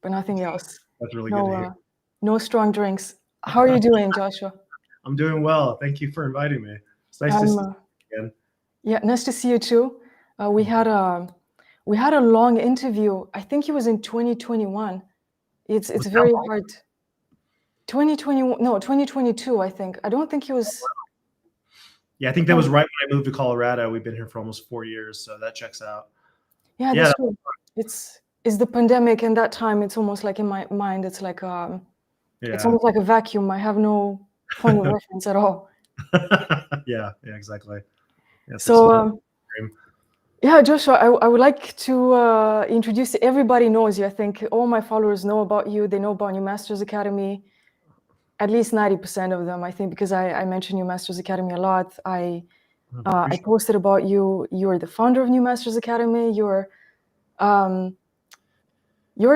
but nothing else. That's really good to hear. No strong drinks. How are you doing, Joshua? I'm doing well. Thank you for inviting me. It's nice to see you again. Yeah, nice to see you too. We had a long interview. I think it was in 2021. It's very hard. 2021, no, 2022, I think. I don't think it was. Yeah, I think that was right when I moved to Colorado. We've been here for almost 4 years, so that checks out. Yeah, that's true. It's the pandemic, and that time it's almost like in my mind, it's like it's almost like a vacuum. I have no point of reference at all. Yeah, exactly. Yeah, so yeah, Joshua, I would like to introduce. Everybody knows you. I think all my followers know about you. They know about New Masters Academy. At least 90% of them, I think, because I mention New Masters Academy a lot. I posted about you. You're the founder of New Masters Academy. You're a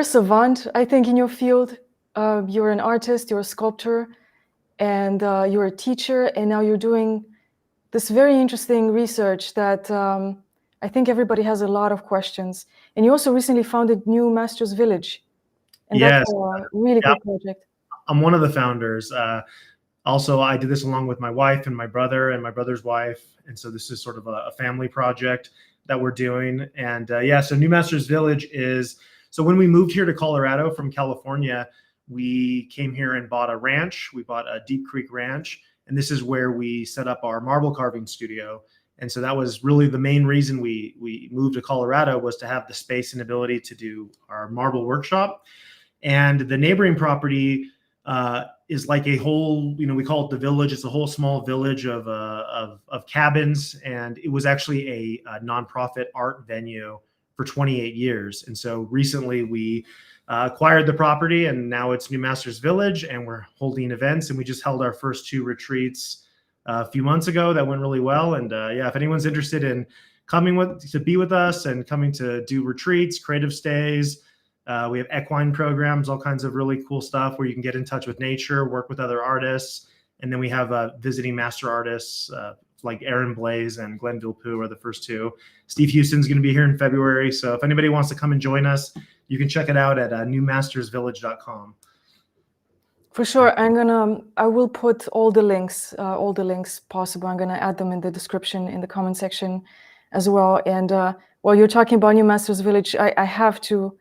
savant, I think, in your field. You're an artist. You're a sculptor, and you're a teacher. And now you're doing this very interesting research that I think everybody has a lot of questions. And you also recently founded New Masters Village, and that's a really good project. I'm one of the founders. Also, I did this along with my wife and my brother's wife. And so this is sort of a family project that we're doing. And so New Masters Village is, so when we moved here to Colorado from California, we came here and bought a ranch. We bought a Deep Creek Ranch. And this is where we set up our marble carving studio. And so that was really the main reason we moved to Colorado, was to have the space and ability to do our marble workshop. And the neighboring property is like a whole, we call it the village. It's a whole small village of cabins. And it was actually a nonprofit art venue for 28 years. And so recently we acquired the property, and now it's New Masters Village, and we're holding events. And we just held our first 2 retreats a few months ago that went really well. And if anyone's interested in coming to be with us and coming to do retreats, creative stays, we have equine programs, all kinds of really cool stuff where you can get in touch with nature, work with other artists. And then we have visiting master artists like Aaron Blaze and Glenn Villepeu are the first 2. Steve Houston's going to be here in February. So if anybody wants to come and join us, you can check it out at newmastersvillage.com. For sure. I will put all the links possible. I'm going to add them in the description, in the comment section as well. And while you're talking about New Masters Village, I have to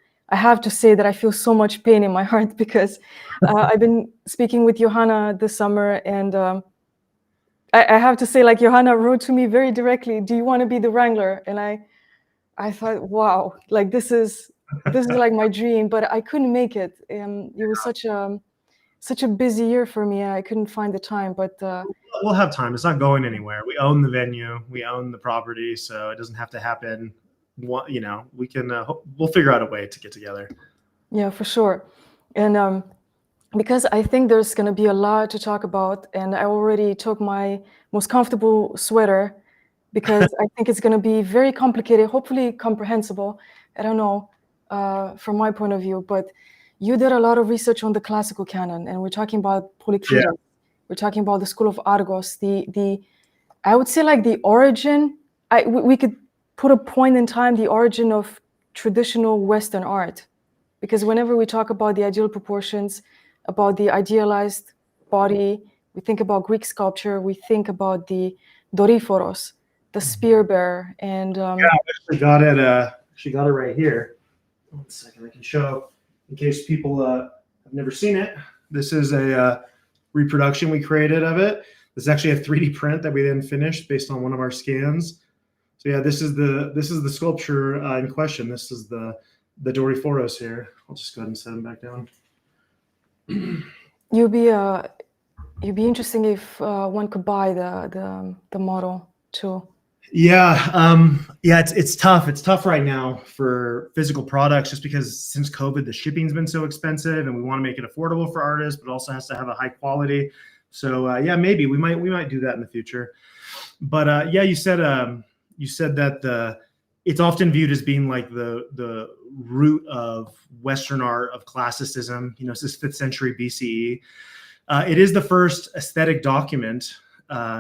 say that I feel so much pain in my heart, because I've been speaking with Johanna this summer, and I have to say, like, Johanna wrote to me very directly, "Do you want to be the Wrangler?" And I thought, wow, like this is like my dream, but I couldn't make it. It was such a busy year for me. I couldn't find the time, but we'll have time. It's not going anywhere. We own the venue, we own the property, so it doesn't have to happen. We can we'll figure out a way to get together. Yeah, for sure. And because I think there's going to be a lot to talk about, and I already took my most comfortable sweater, because I think it's going to be very complicated, hopefully comprehensible. I don't know from my point of view, but you did a lot of research on the classical canon, and we're talking about Polykleitos. Yeah. We're talking about the school of Argos. I would say, like, the origin. We could put a point in time, the origin of traditional Western art, because whenever we talk about the ideal proportions, about the idealized body, we think about Greek sculpture, we think about the Doryphoros, the spear bearer, and I actually got it. She got it right here. 1 second, I can show in case people have never seen it. This is a reproduction we created of it. This is actually a 3D print that we then finished based on one of our scans. So yeah, this is the sculpture in question. This is the Doryphoros here. I'll just go ahead and set them back down. You'd be interesting if one could buy the model too. Yeah, it's tough. It's tough right now for physical products, just because since COVID, the shipping's been so expensive, and we want to make it affordable for artists, but also has to have a high quality. So yeah, maybe we might do that in the future. But yeah, you said that it's often viewed as being like the root of Western art, of classicism. It's this 5th century BCE. It is the first aesthetic document.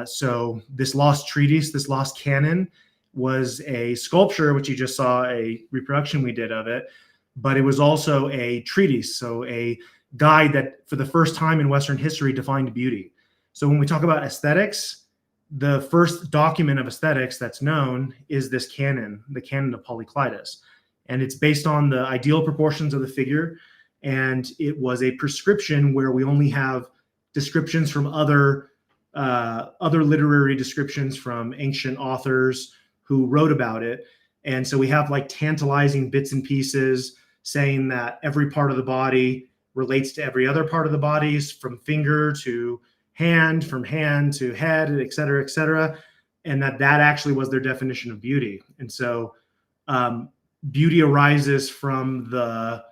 So this lost treatise, this lost canon, was a sculpture, which you just saw a reproduction we did of it. but it was also a treatise, so a guide that for the first time in Western history defined beauty. So when we talk about aesthetics, the first document of aesthetics that's known is this canon, the Canon of Polykleitos. And it's based on the ideal proportions of the figure. And it was a prescription where we only have descriptions from other literary descriptions from ancient authors who wrote about it. And so we have like tantalizing bits and pieces saying that every part of the body relates to every other part of the body, from finger to hand, from hand to head, et cetera, and that actually was their definition of beauty. And so beauty arises from the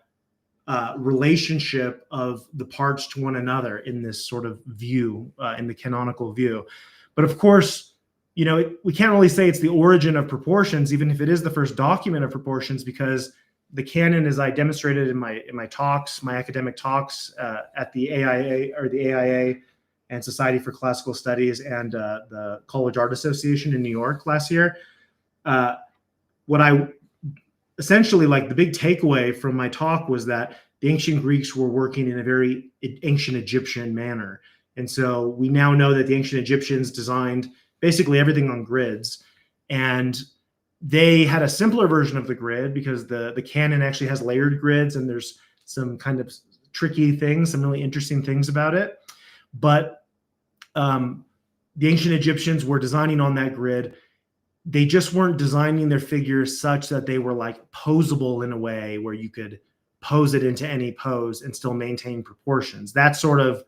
relationship of the parts to one another in this sort of view, in the canonical view. But of course, we can't really say it's the origin of proportions, even if it is the first document of proportions, because the canon, as I demonstrated in my talks, my academic talks at the AIA and Society for Classical Studies and the College Art Association in New York last year, what I essentially, like, the big takeaway from my talk was that the ancient Greeks were working in a very ancient Egyptian manner. And so we now know that the ancient Egyptians designed basically everything on grids. And they had a simpler version of the grid because the canon actually has layered grids, and there's some kind of tricky things, some really interesting things about it. But the ancient Egyptians were designing on that grid. They just weren't designing their figures such that they were like posable in a way where you could pose it into any pose and still maintain proportions. That's sort of,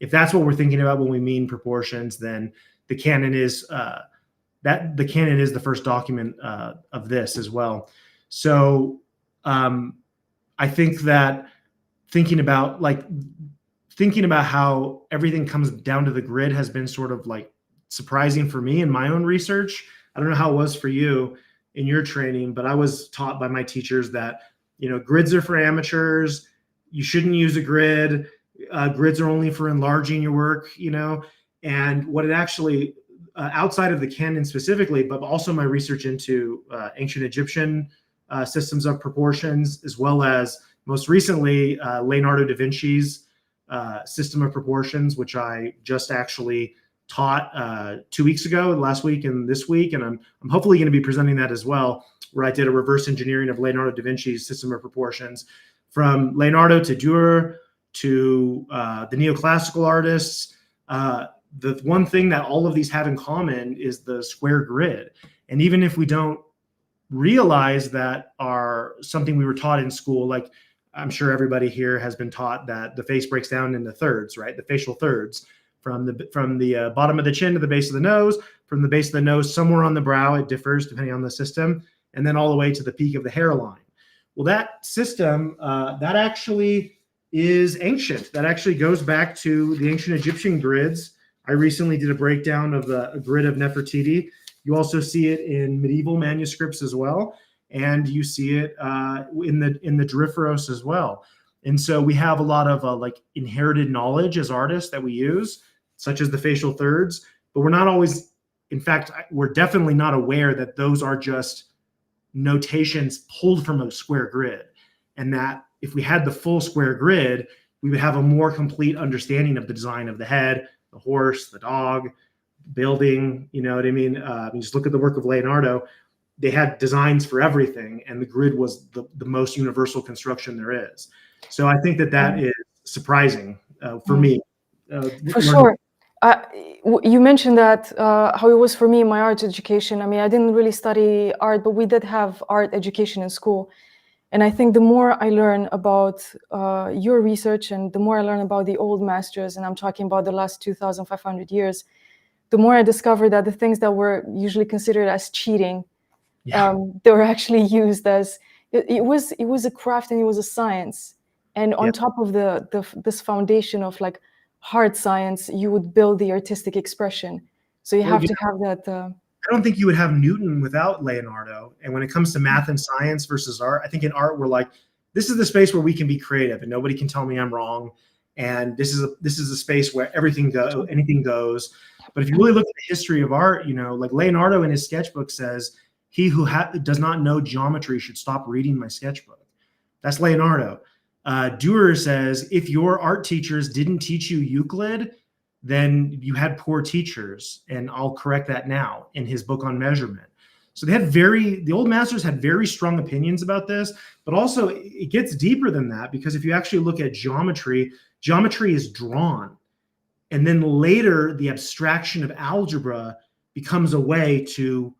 if that's what we're thinking about when we mean proportions, then the canon is the first document of this as well. So I think that thinking about how everything comes down to the grid has been sort of like surprising for me in my own research. I don't know how it was for you in your training, but I was taught by my teachers that, grids are for amateurs. You shouldn't use a grid. Grids are only for enlarging your work, and what it actually, outside of the canon specifically, but also my research into ancient Egyptian systems of proportions, as well as most recently Leonardo da Vinci's system of proportions, which I just actually taught 2 weeks ago, last week and this week, and I'm hopefully going to be presenting that as well, where I did a reverse engineering of Leonardo da Vinci's system of proportions, from Leonardo to Dürer to the neoclassical artists. The one thing that all of these have in common is the square grid. And even if we don't realize that are something we were taught in school, like I'm sure everybody here has been taught that the face breaks down into thirds, right? The facial thirds, from the bottom of the chin to the base of the nose, from the base of the nose somewhere on the brow, it differs depending on the system, and then all the way to the peak of the hairline. Well, that system, that actually is ancient. That actually goes back to the ancient Egyptian grids. I recently did a breakdown of a grid of Nefertiti. You also see it in medieval manuscripts as well, and you see it in the Doryphoros as well. And so we have a lot of like inherited knowledge as artists that we use, such as the facial thirds, but we're not always, in fact, we're definitely not aware that those are just notations pulled from a square grid. And that if we had the full square grid, we would have a more complete understanding of the design of the head, the horse, the dog, building, you know what I mean? Just look at the work of Leonardo. They had designs for everything, and the grid was the most universal construction there is. So I think that is surprising for me. For sure. You mentioned that how it was for me in my art education. I mean, I didn't really study art, but we did have art education in school. And I think the more I learn about your research, and the more I learn about the old masters, and I'm talking about the last 2,500 years, the more I discover that the things that were usually considered as cheating, they were actually used as, it was a craft and it was a science. And on top of this foundation of like hard science, you would build the artistic expression. So you have to have that. I don't think you would have Newton without Leonardo. And when it comes to math and science versus art, I think in art we're like, this is the space where we can be creative and nobody can tell me I'm wrong. And this is a space where anything goes. But if you really look at the history of art, like Leonardo in his sketchbook says, he who does not know geometry should stop reading my sketchbook. That's Leonardo. Dürer says, if your art teachers didn't teach you Euclid, then you had poor teachers. And I'll correct that now in his book on measurement. So the old masters had very strong opinions about this, but also it gets deeper than that, because if you actually look at geometry, geometry is drawn. And then later, the abstraction of algebra becomes a way to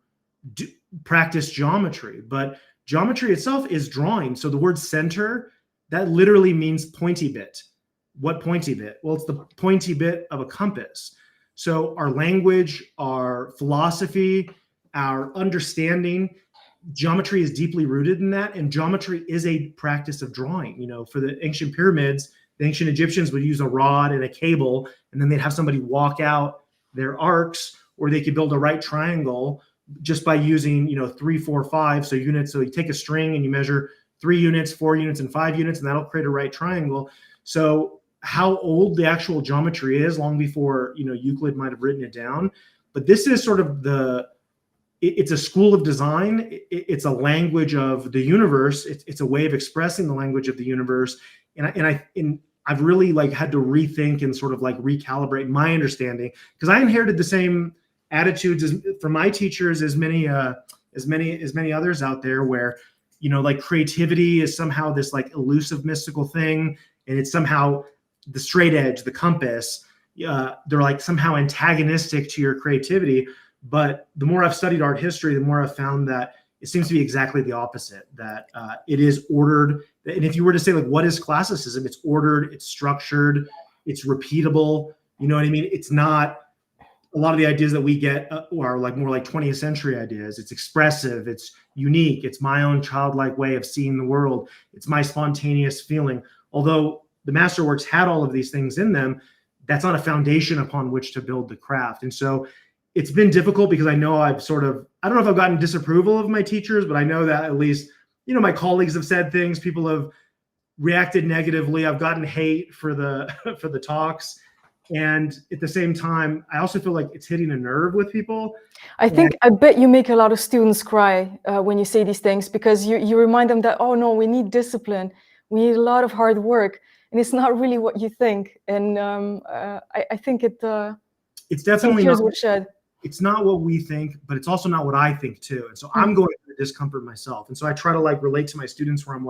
practice geometry. But geometry itself is drawing. So the word center, that literally means pointy bit. What pointy bit? Well, it's the pointy bit of a compass. So our language, our philosophy, our understanding, geometry is deeply rooted in that. And geometry is a practice of drawing. You know, for the ancient pyramids, the ancient Egyptians would use a rod and a cable, and then they'd have somebody walk out their arcs, or they could build a right triangle just by using, 3, 4, 5. So units. So you take a string and you measure 3 units, 4 units, and 5 units, and that'll create a right triangle. So how old the actual geometry is, long before, Euclid might have written it down. But this is sort of it's a school of design. It's a language of the universe. It's a way of expressing the language of the universe. And I've really had to rethink and sort of recalibrate my understanding, because I inherited the same attitudes from my teachers as many others out there, where creativity is somehow this elusive mystical thing, and it's somehow the straight edge, the compass. They're somehow antagonistic to your creativity. But the more I've studied art history, the more I've found that it seems to be exactly the opposite, that it is ordered. And if you were to say, what is classicism? It's ordered, it's structured, it's repeatable. You know what I mean? It's not a lot of the ideas that we get are more like 20th century ideas. It's expressive, it's unique, it's my own childlike way of seeing the world, it's my spontaneous feeling. Although the masterworks had all of these things in them, that's not a foundation upon which to build the craft. And so it's been difficult, because I know I don't know if I've gotten disapproval of my teachers, but I know that at least, my colleagues have said things, people have reacted negatively. I've gotten hate for the talks. And at the same time, I also feel like it's hitting a nerve with people. I bet you make a lot of students cry when you say these things, because you remind them that, oh no, we need discipline. We need a lot of hard work. And it's not really what you think. And I think it's definitely tears not. would shed. It's not what we think, but it's also not what I think too. And so I'm going through discomfort myself. And so I try to relate to my students, where I'm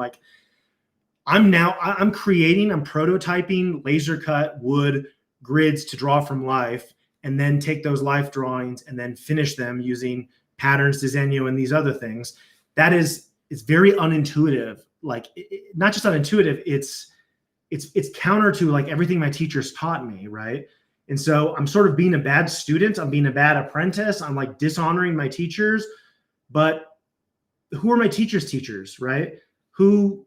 I'm creating, I'm prototyping laser cut wood grids to draw from life, and then take those life drawings and then finish them using patterns, Disegno, and these other things. It's very unintuitive. Not just unintuitive, it's counter to everything my teachers taught me, right? And so I'm sort of being a bad student. I'm being a bad apprentice. I'm dishonoring my teachers. But who are my teachers' teachers, right? Who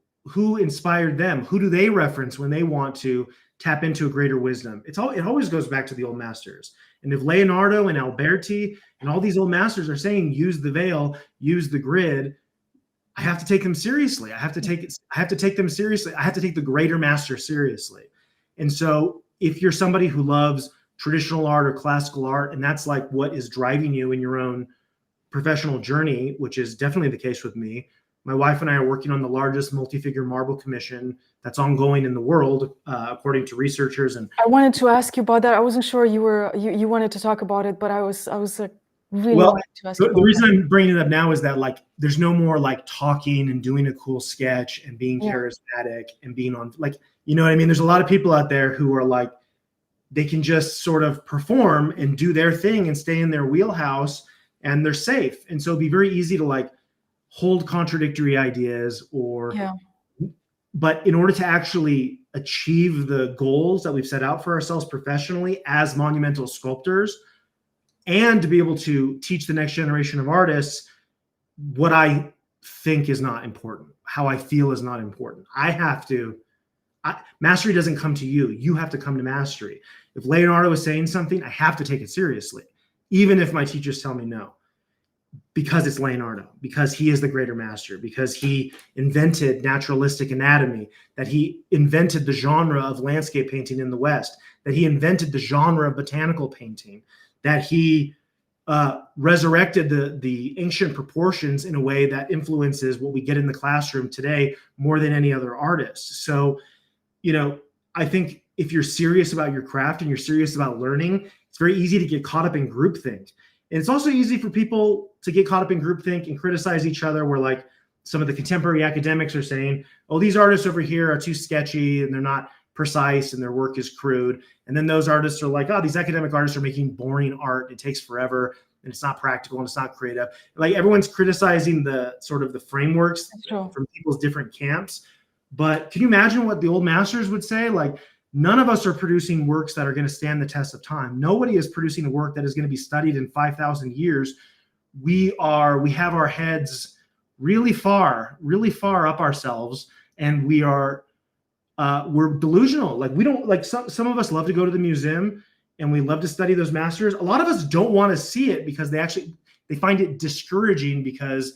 inspired them? Who do they reference when they want to tap into a greater wisdom? It always goes back to the old masters. And if Leonardo and Alberti and all these old masters are saying, use the veil, use the grid, I have to take them seriously. I have to take them seriously. I have to take the greater master seriously. And so if you're somebody who loves traditional art or classical art, and that's what is driving you in your own professional journey, which is definitely the case with me. My wife and I are working on the largest multi-figure marble commission that's ongoing in the world, according to researchers. And I wanted to ask you about that. I wasn't sure you wanted to talk about it, but I was really wanted to ask you about the reason that. I'm bringing it up now is that there's no more talking and doing a cool sketch and being charismatic and being on you know what I mean? There's a lot of people out there who are they can just sort of perform and do their thing and stay in their wheelhouse, and they're safe. And so it'd be very easy to hold contradictory ideas but in order to actually achieve the goals that we've set out for ourselves professionally as monumental sculptors, and to be able to teach the next generation of artists what I think is not important, how I feel is not important. Mastery doesn't come to you. You have to come to mastery. If Leonardo is saying something, I have to take it seriously, even if my teachers tell me no, because it's Leonardo, because he is the greater master, because he invented naturalistic anatomy, that he invented the genre of landscape painting in the West, that he invented the genre of botanical painting, that he resurrected the ancient proportions in a way that influences what we get in the classroom today more than any other artist. So, I think if you're serious about your craft and you're serious about learning, it's very easy to get caught up in groupthink. And it's also easy for people to get caught up in groupthink and criticize each other, where like some of the contemporary academics are saying, oh, these artists over here are too sketchy and they're not precise and their work is crude. And then those artists are like, oh, these academic artists are making boring art. It takes forever and it's not practical and it's not creative. Like everyone's criticizing the sort of the frameworks from people's different camps. But can you imagine what the old masters would say? Like, none of us are producing works that are going to stand the test of time. Nobody is producing a work that is going to be studied in 5,000 years. We have our heads really far up ourselves, and we're delusional. Like, we don't, like, some of us love to go to the museum and we love to study those masters. A lot of us don't want to see it because they find it discouraging, because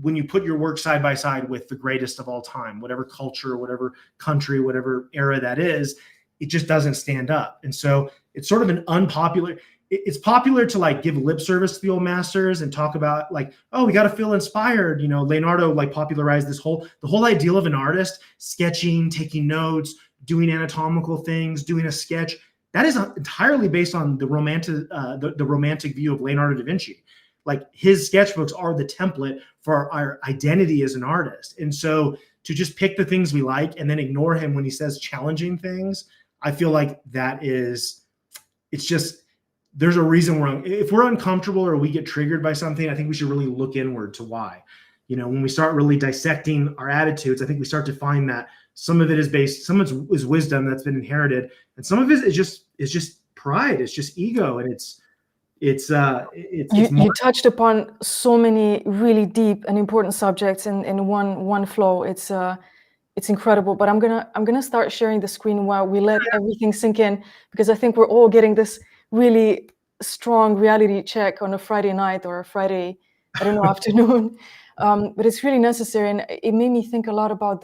when you put your work side by side with the greatest of all time, whatever culture, whatever country, whatever era that is, it just doesn't stand up. And so it's sort of an unpopular, it's popular to like give lip service to the old masters and talk about like, oh, we got to feel inspired. Leonardo like popularized the whole ideal of an artist sketching, taking notes, doing anatomical things, doing a sketch. That is entirely based on the romantic view of Leonardo da Vinci. Like, his sketchbooks are the template for our identity as an artist. And so to just pick the things we like and then ignore him when he says challenging things, I feel like it's just, there's a reason if we're uncomfortable or we get triggered by something, I think we should really look inward to why. When we start really dissecting our attitudes, I think we start to find that some of it is some of it is wisdom that's been inherited, and some of it is just pride. It's just ego, and you touched upon so many really deep and important subjects in one flow. It's incredible. But I'm gonna start sharing the screen while we let everything sink in, because I think we're all getting this really strong reality check on a Friday night or a Friday, I don't know, afternoon. But it's really necessary, and it made me think a lot about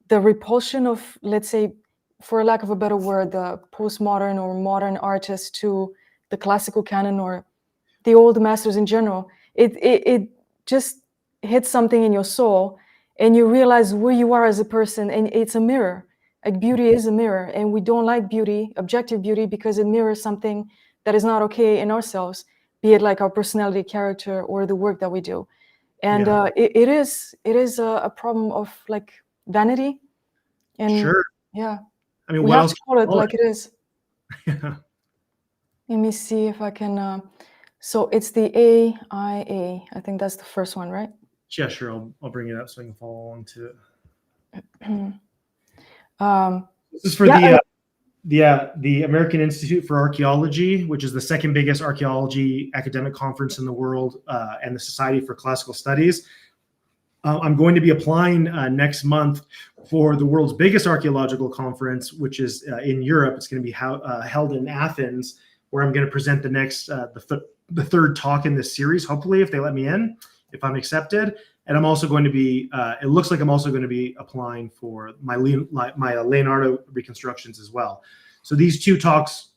the repulsion of, let's say, for lack of a better word, the postmodern or modern artists to the classical canon or the old masters in general. It just hits something in your soul, and you realize where you are as a person, and it's a mirror. Like, beauty is a mirror, and we don't like beauty, objective beauty, because it mirrors something that is not okay in ourselves, be it like our personality, character, or the work that we do. And it is a problem of like vanity. And sure. Yeah, I mean, we what have else to call it like it? it is. Let me see if I can. So it's the AIA. I think that's the first one, right? Yeah, sure. I'll bring it up so I can follow along to it. This is for the American Institute for Archaeology, which is the second biggest archaeology academic conference in the world, and the Society for Classical Studies. I'm going to be applying next month for the world's biggest archaeological conference, which is in Europe. It's going to be held in Athens, where I'm going to present the next the third talk in this series, hopefully, if they let me in, if I'm accepted. And I'm also going to be, it looks like I'm also going to be applying for my Leonardo reconstructions as well. So these two talks,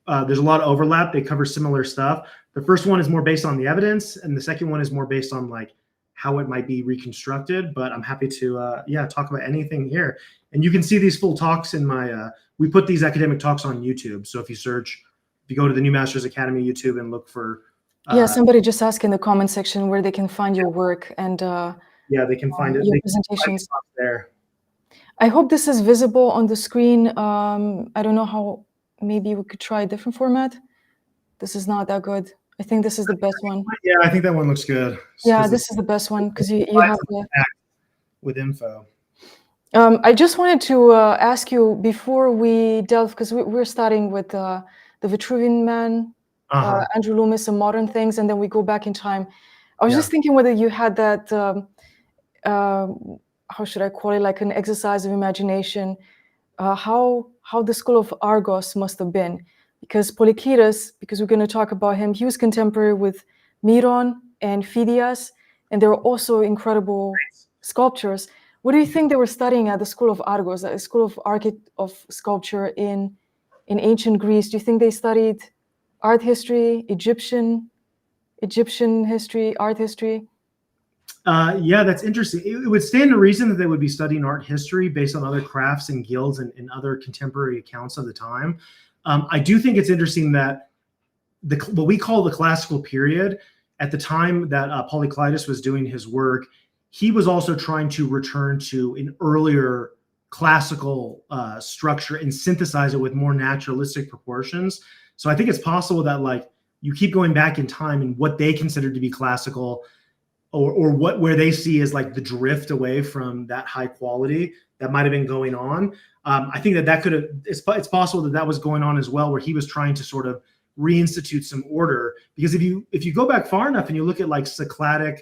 there's a lot of overlap. They cover similar stuff. The first one is more based on the evidence, and the second one is more based on like how it might be reconstructed. But I'm happy to, talk about anything here. And you can see these full talks in my, we put these academic talks on YouTube. So if you go to the New Masters Academy YouTube and look for, somebody just asked in the comment section where they can find your work, and they can find it. Your presentations there. I hope this is visible on the screen. I don't know how. Maybe we could try a different format. This is not that good. I think this is the best one. Yeah, I think that one looks good. Yeah, this is the best one, because you have the with info. I just wanted to ask you before we delve, because we're starting with the Vitruvian Man. Andrew Loomis, and modern things, and then we go back in time. I was just thinking whether you had that, how should I call it, like an exercise of imagination, how the school of Argos must have been, because Polykleitos, because we're going to talk about him, he was contemporary with Miron and Phidias, and they were also incredible sculptors. What do you think they were studying at the school of Argos, a school of sculpture in ancient Greece? Do you think they studied art history, Egyptian history, art history? Yeah, that's interesting. It would stand to reason that they would be studying art history based on other crafts and guilds and other contemporary accounts of the time. I do think it's interesting that what we call the classical period, at the time that Polykleitos was doing his work, he was also trying to return to an earlier classical structure and synthesize it with more naturalistic proportions. So I think it's possible that like you keep going back in time and what they considered to be classical, or where they see as like the drift away from that high quality that might have been going on. I think that could have, it's possible that was going on as well, where he was trying to sort of reinstitute some order. Because if you go back far enough and you look at like Cycladic,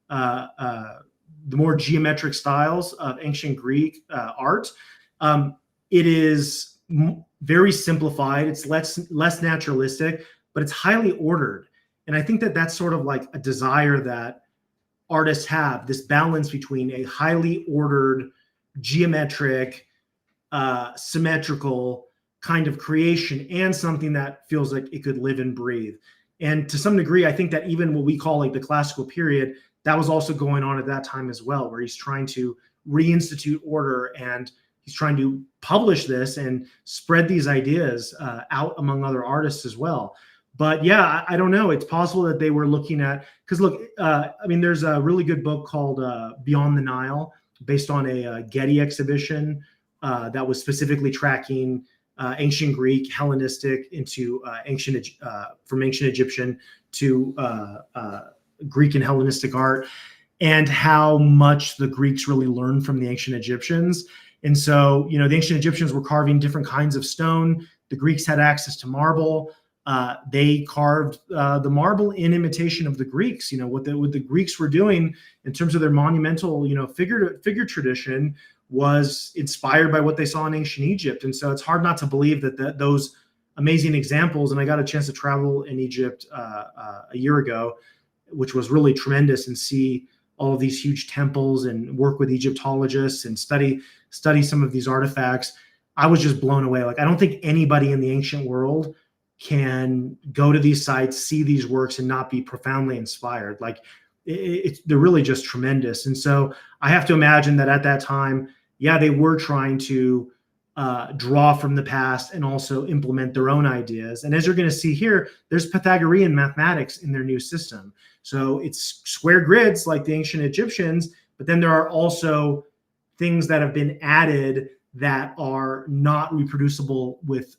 the more geometric styles of ancient Greek art, it is very simplified. It's less naturalistic, but it's highly ordered. And I think that that's sort of like a desire that artists have, this balance between a highly ordered, geometric, symmetrical kind of creation and something that feels like it could live and breathe. And to some degree, I think that even what we call like the classical period, that was also going on at that time as well, where he's trying to reinstitute order and he's trying to publish this and spread these ideas out among other artists as well. But yeah, I don't know. It's possible that they were looking at, because look, I mean, there's a really good book called Beyond the Nile, based on a Getty exhibition that was specifically tracking ancient Greek, Hellenistic into from ancient Egyptian to Greek and Hellenistic art, and how much the Greeks really learned from the ancient Egyptians. And so, you know, the ancient Egyptians were carving different kinds of stone. The Greeks had access to marble. They carved the marble in imitation of the Greeks. You know, what the Greeks were doing in terms of their monumental, you know, figure tradition was inspired by what they saw in ancient Egypt. And so it's hard not to believe that those amazing examples, and I got a chance to travel in Egypt a year ago, which was really tremendous, and see all of these huge temples and work with Egyptologists and study some of these artifacts. I was just blown away. Like, I don't think anybody in the ancient world can go to these sites, see these works, and not be profoundly inspired. Like, they're really just tremendous. And so I have to imagine that at that time, yeah, they were trying to draw from the past and also implement their own ideas. And as you're going to see here, there's Pythagorean mathematics in their new system. So it's square grids like the ancient Egyptians, but then there are also things that have been added that are not reproducible with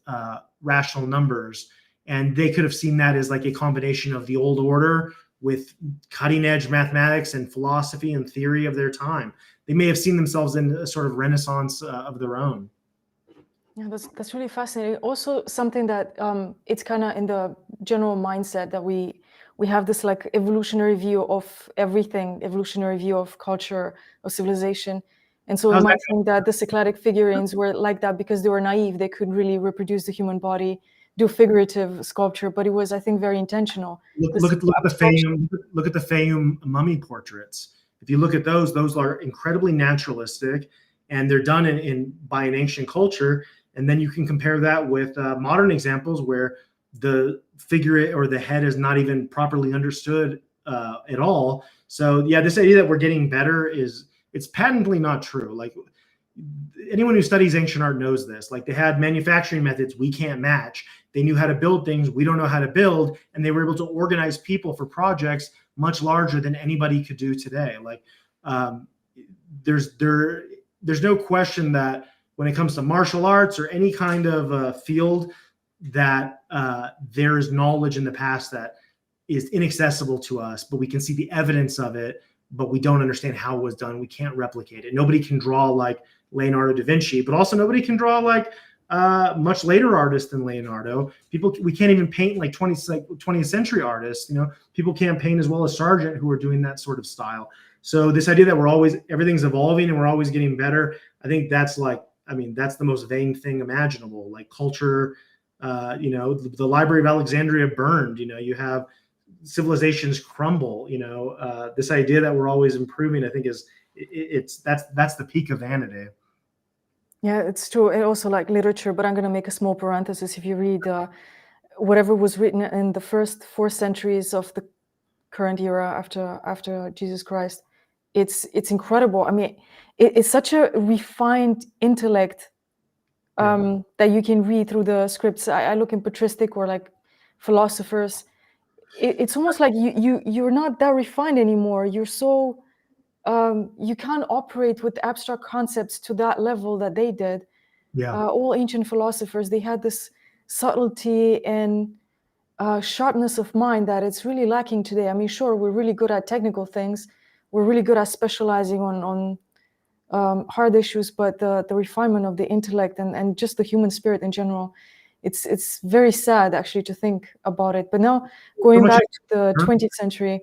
rational numbers. And they could have seen that as like a combination of the old order with cutting edge mathematics and philosophy and theory of their time. They may have seen themselves in a sort of renaissance of their own. Yeah, that's really fascinating. Also, something that it's kind of in the general mindset that we have this like evolutionary view of everything, evolutionary view of culture, of civilization. And so we might think that the Cycladic figurines were like that because they were naive. They could really reproduce the human body, do figurative sculpture, but it was, I think, very intentional. Look at the Fayum mummy portraits. If you look at those are incredibly naturalistic, and they're done by an ancient culture. And then you can compare that with modern examples where the figure or the head is not even properly understood at all. So yeah, this idea that we're getting better it's patently not true. Like, anyone who studies ancient art knows this. Like, they had manufacturing methods we can't match. They knew how to build things we don't know how to build, and they were able to organize people for projects much larger than anybody could do today. Like, there's no question that when it comes to martial arts or any kind of field, that there is knowledge in the past that is inaccessible to us, but we can see the evidence of it, but we don't understand how it was done. We can't replicate it. Nobody can draw like Leonardo da Vinci, but also nobody can draw like much later artists than Leonardo. We can't even paint like 20th century artists. You know, people can't paint as well as Sargent, who are doing that sort of style. So this idea that everything's evolving and we're always getting better, I think that's the most vain thing imaginable. Like, culture, you know, the Library of Alexandria burned. You know, you have civilizations crumble. You know, this idea that we're always improving, I think, that's the peak of vanity. Yeah, it's true. And also like literature, but I'm going to make a small parenthesis. If you read whatever was written in the first 4 centuries of the current era after Jesus Christ, it's incredible. I mean, it's such a refined intellect that you can read through the scripts. I look in patristic or like philosophers. It's almost like you're not that refined anymore. You're so you can't operate with abstract concepts to that level that they did. Yeah. All ancient philosophers, they had this subtlety and sharpness of mind that it's really lacking today. I mean, sure, we're really good at technical things. We're really good at specializing on hard issues, but the refinement of the intellect and just the human spirit in general, it's very sad actually to think about it. But now going back to the 20th century.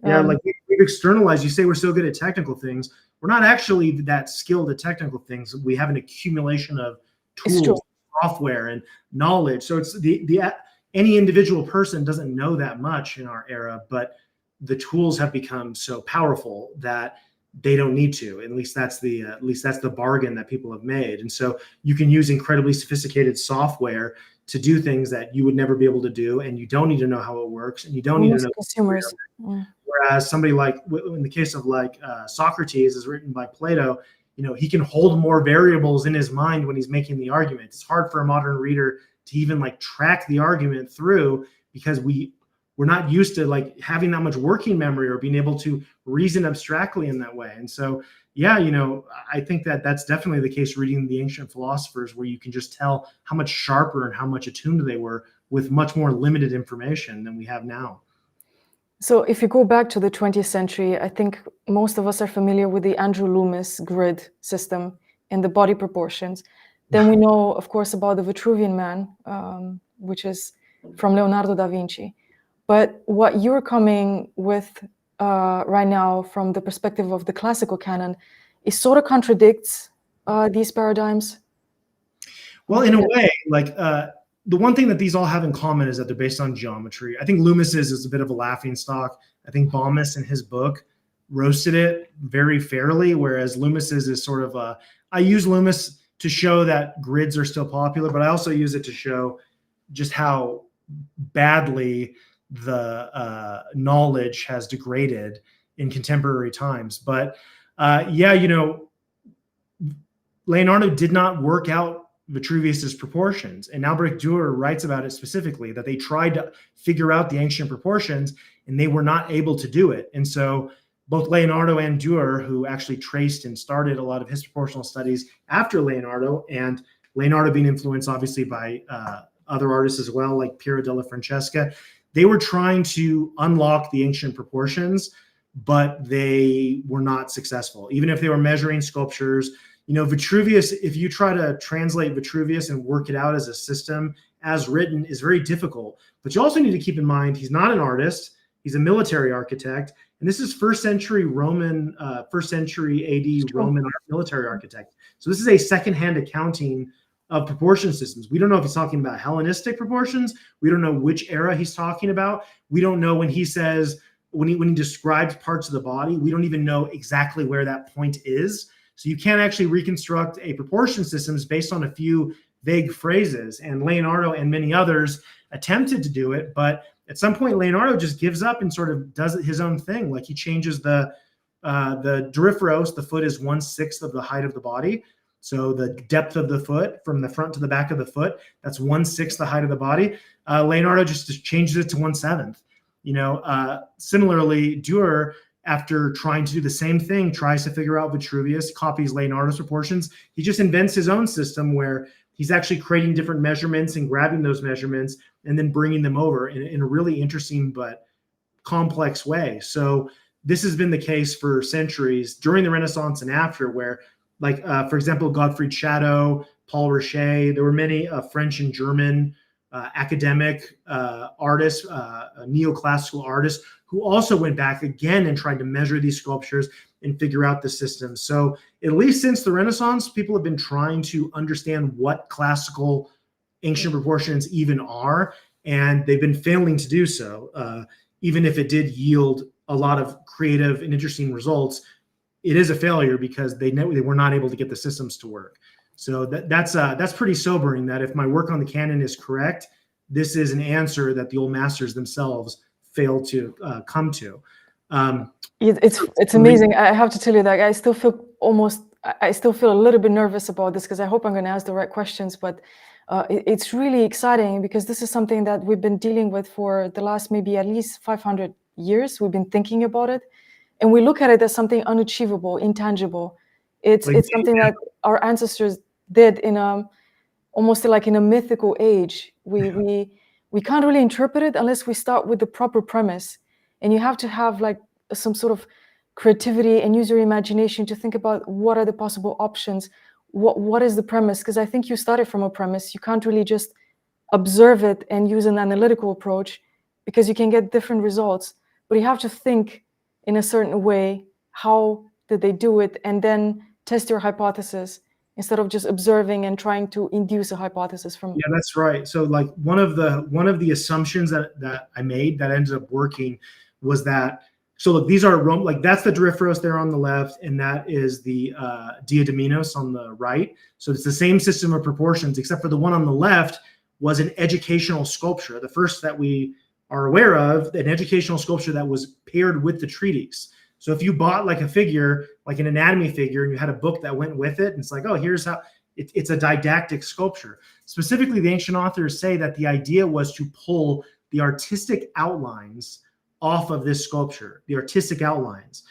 Yeah, like we've externalized. You say we're so good at technical things. We're not actually that skilled at technical things. We have an accumulation of tools, software, and knowledge. So it's any individual person doesn't know that much in our era, but the tools have become so powerful that they don't need to. At least that's the bargain that people have made. And so you can use incredibly sophisticated software to do things that you would never be able to do, and you don't need to know how it works, and you don't need to know consumers. Whereas somebody like, in the case of like Socrates, is written by Plato, he can hold more variables in his mind when he's making the argument. It's hard for a modern reader to even like track the argument through, because we're not used to like having that much working memory or being able to reason abstractly in that way. And so, yeah, I think that that's definitely the case reading the ancient philosophers, where you can just tell how much sharper and how much attuned they were with much more limited information than we have now. So if you go back to the 20th century, I think most of us are familiar with the Andrew Loomis grid system and the body proportions. Then we know, of course, about the Vitruvian Man, which is from Leonardo da Vinci. But what you're coming with right now from the perspective of the classical canon, it sort of contradicts these paradigms. Well, in a way, like the one thing that these all have in common is that they're based on geometry. I think Loomis's is a bit of a laughingstock. I think Baumis in his book roasted it very fairly, whereas Loomis's is sort of I use Loomis to show that grids are still popular, but I also use it to show just how badly the knowledge has degraded in contemporary times. But Leonardo did not work out Vitruvius's proportions, and Albrecht Dürer writes about it specifically, that they tried to figure out the ancient proportions and they were not able to do it. And so both Leonardo and Dürer, who actually traced and started a lot of his proportional studies after Leonardo, and Leonardo being influenced obviously by other artists as well, like Piero della Francesca, they were trying to unlock the ancient proportions, but they were not successful. Even if they were measuring sculptures, Vitruvius, if you try to translate Vitruvius and work it out as a system as written, is very difficult. But you also need to keep in mind, he's not an artist, he's a military architect. And this is first century AD Roman military architect. So this is a secondhand accounting of proportion systems. We don't know if he's talking about Hellenistic proportions. We don't know which era he's talking about. We don't know when he says, when he describes parts of the body, we don't even know exactly where that point is. So you can't actually reconstruct a proportion systems based on a few vague phrases. And Leonardo and many others attempted to do it, but at some point Leonardo just gives up and sort of does his own thing. Like he changes the doryphoros, the foot is 1/6 of the height of the body. So the depth of the foot from the front to the back of the foot, that's 1/6 the height of the body. Leonardo just changes it to 1/7. Similarly, Dürer, after trying to do the same thing, tries to figure out Vitruvius, copies Leonardo's proportions. He just invents his own system where he's actually creating different measurements and grabbing those measurements and then bringing them over in a really interesting but complex way. So this has been the case for centuries during the Renaissance and after, where, like, for example, Gottfried Schadow, Paul Richer, there were many French and German academic artists, neoclassical artists, who also went back again and tried to measure these sculptures and figure out the system. So at least since the Renaissance, people have been trying to understand what classical ancient proportions even are, and they've been failing to do so. Even if it did yield a lot of creative and interesting results, it is a failure because they were not able to get the systems to work. So that's pretty sobering, that if my work on the canon is correct, this is an answer that the old masters themselves failed to come to. It's amazing. I have to tell you that I still feel a little bit nervous about this because I hope I'm going to ask the right questions, but it's really exciting because this is something that we've been dealing with for the last maybe at least 500 years. We've been thinking about it, and we look at it as something unachievable, intangible. It's something that our ancestors did in almost like in a mythical age. We can't really interpret it unless we start with the proper premise, and you have to have like some sort of creativity and use your imagination to think about what are the possible options, what is the premise, because I think you started from a premise. You can't really just observe it and use an analytical approach because you can get different results, but you have to think in a certain way, how did they do it, and then test your hypothesis instead of just observing and trying to induce a hypothesis from. Yeah, that's right. So like one of the assumptions that I made that ended up working was that, so look, these are like that's the Doryphoros there on the left, and that is the Diadomenos on the right. So it's the same system of proportions, except for the one on the left was an educational sculpture, the first that we are aware of, an educational sculpture that was paired with the treatise. So if you bought like a figure, like an anatomy figure, and you had a book that went with it, and it's like, oh, here's how it's a didactic sculpture. Specifically, the ancient authors say that the idea was to pull the artistic outlines off of this sculpture, the artistic outlines.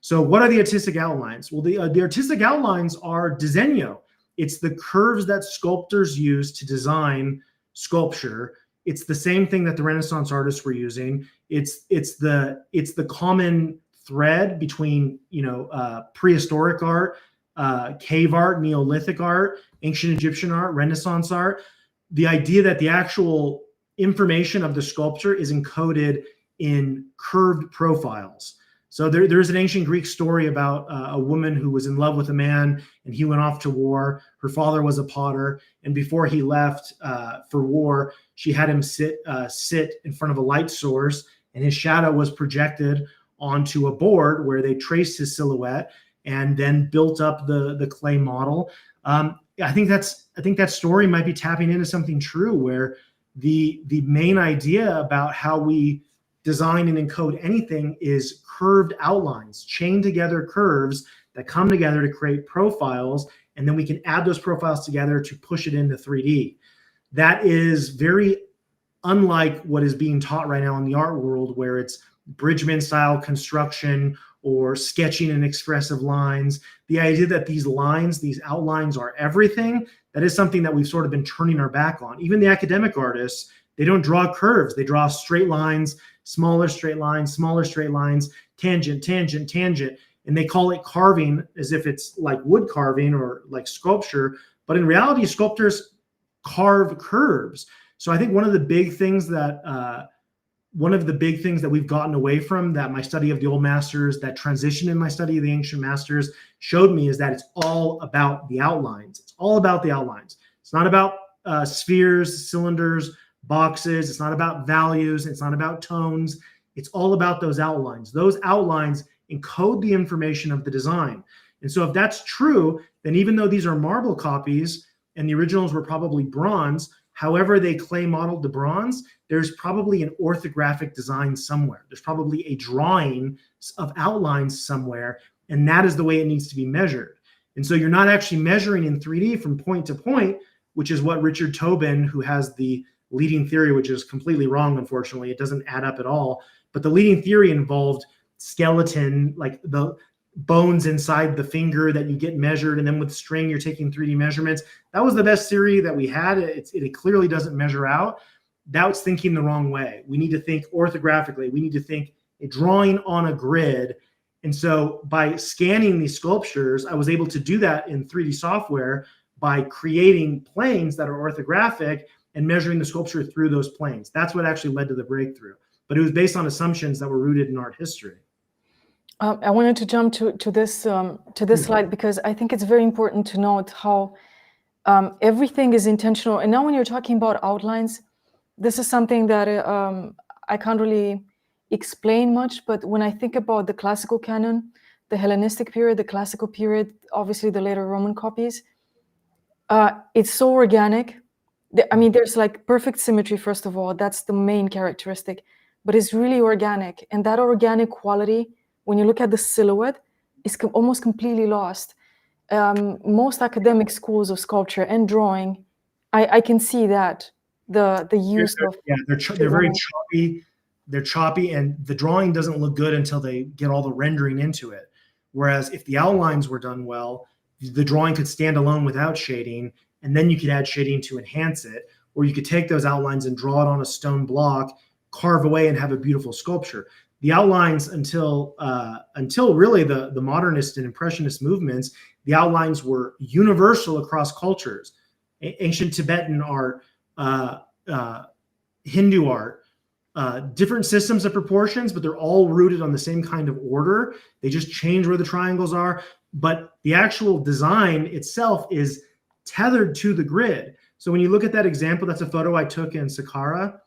So what are the artistic outlines? Well, the artistic outlines are disegno. It's the curves that sculptors use to design sculpture. It's the same thing that the Renaissance artists were using. It's the common thread between prehistoric art, cave art, Neolithic art, ancient Egyptian art, Renaissance art. The idea that the actual information of the sculpture is encoded in curved profiles. So there's an ancient Greek story about a woman who was in love with a man, and he went off to war. Her father was a potter, and before he left for war, she had him sit in front of a light source, and his shadow was projected onto a board where they traced his silhouette and then built up the clay model. I think that story might be tapping into something true, where the main idea about how we design and encode anything is curved outlines, chained together curves that come together to create profiles, and then we can add those profiles together to push it into 3D. That is very unlike what is being taught right now in the art world, where it's Bridgman style construction or sketching and expressive lines. The idea that these lines, these outlines are everything, that is something that we've sort of been turning our back on. Even the academic artists, they don't draw curves. They draw straight lines, smaller straight lines, tangent, tangent, tangent. And they call it carving as if it's like wood carving or like sculpture. But in reality, sculptors carve curves. So I think one of the big things that we've gotten away from, that my study of the old masters, that transition in my study of the ancient masters showed me, is that it's all about the outlines. It's all about the outlines. It's not about spheres, cylinders, boxes. It's not about values. It's not about tones. It's all about those outlines. Those outlines encode the information of the design. And so if that's true, then even though these are marble copies and the originals were probably bronze, however they clay modeled the bronze, there's probably an orthographic design somewhere. There's probably a drawing of outlines somewhere, and that is the way it needs to be measured. And so you're not actually measuring in 3D from point to point, which is what Richard Tobin, who has the leading theory, which is completely wrong, unfortunately. It doesn't add up at all. But the leading theory involved skeleton, like the bones inside the finger that you get measured, and then with string, you're taking 3D measurements. That was the best theory that we had. It clearly doesn't measure out. That's thinking the wrong way. We need to think orthographically. We need to think a drawing on a grid. And so by scanning these sculptures, I was able to do that in 3D software by creating planes that are orthographic and measuring the sculpture through those planes. That's what actually led to the breakthrough. But it was based on assumptions that were rooted in art history. I wanted to jump to this slide because I think it's very important to note how everything is intentional. And now when you're talking about outlines, this is something that I can't really explain much, but when I think about the classical canon, the Hellenistic period, the classical period, obviously the later Roman copies, it's so organic. I mean, there's like perfect symmetry, first of all. That's the main characteristic, but it's really organic. And that organic quality, when you look at the silhouette, is almost completely lost. Most academic schools of sculpture and drawing, I can see that the use of they're very choppy. They're choppy, and the drawing doesn't look good until they get all the rendering into it. Whereas if the outlines were done well, the drawing could stand alone without shading, and then you could add shading to enhance it, or you could take those outlines and draw it on a stone block, carve away, and have a beautiful sculpture. The outlines until really the modernist and impressionist movements, the outlines were universal across cultures. Ancient Tibetan art, Hindu art, different systems of proportions, but they're all rooted on the same kind of order. They just change where the triangles are, but the actual design itself is tethered to the grid. So when you look at that example, that's a photo I took in Saqqara.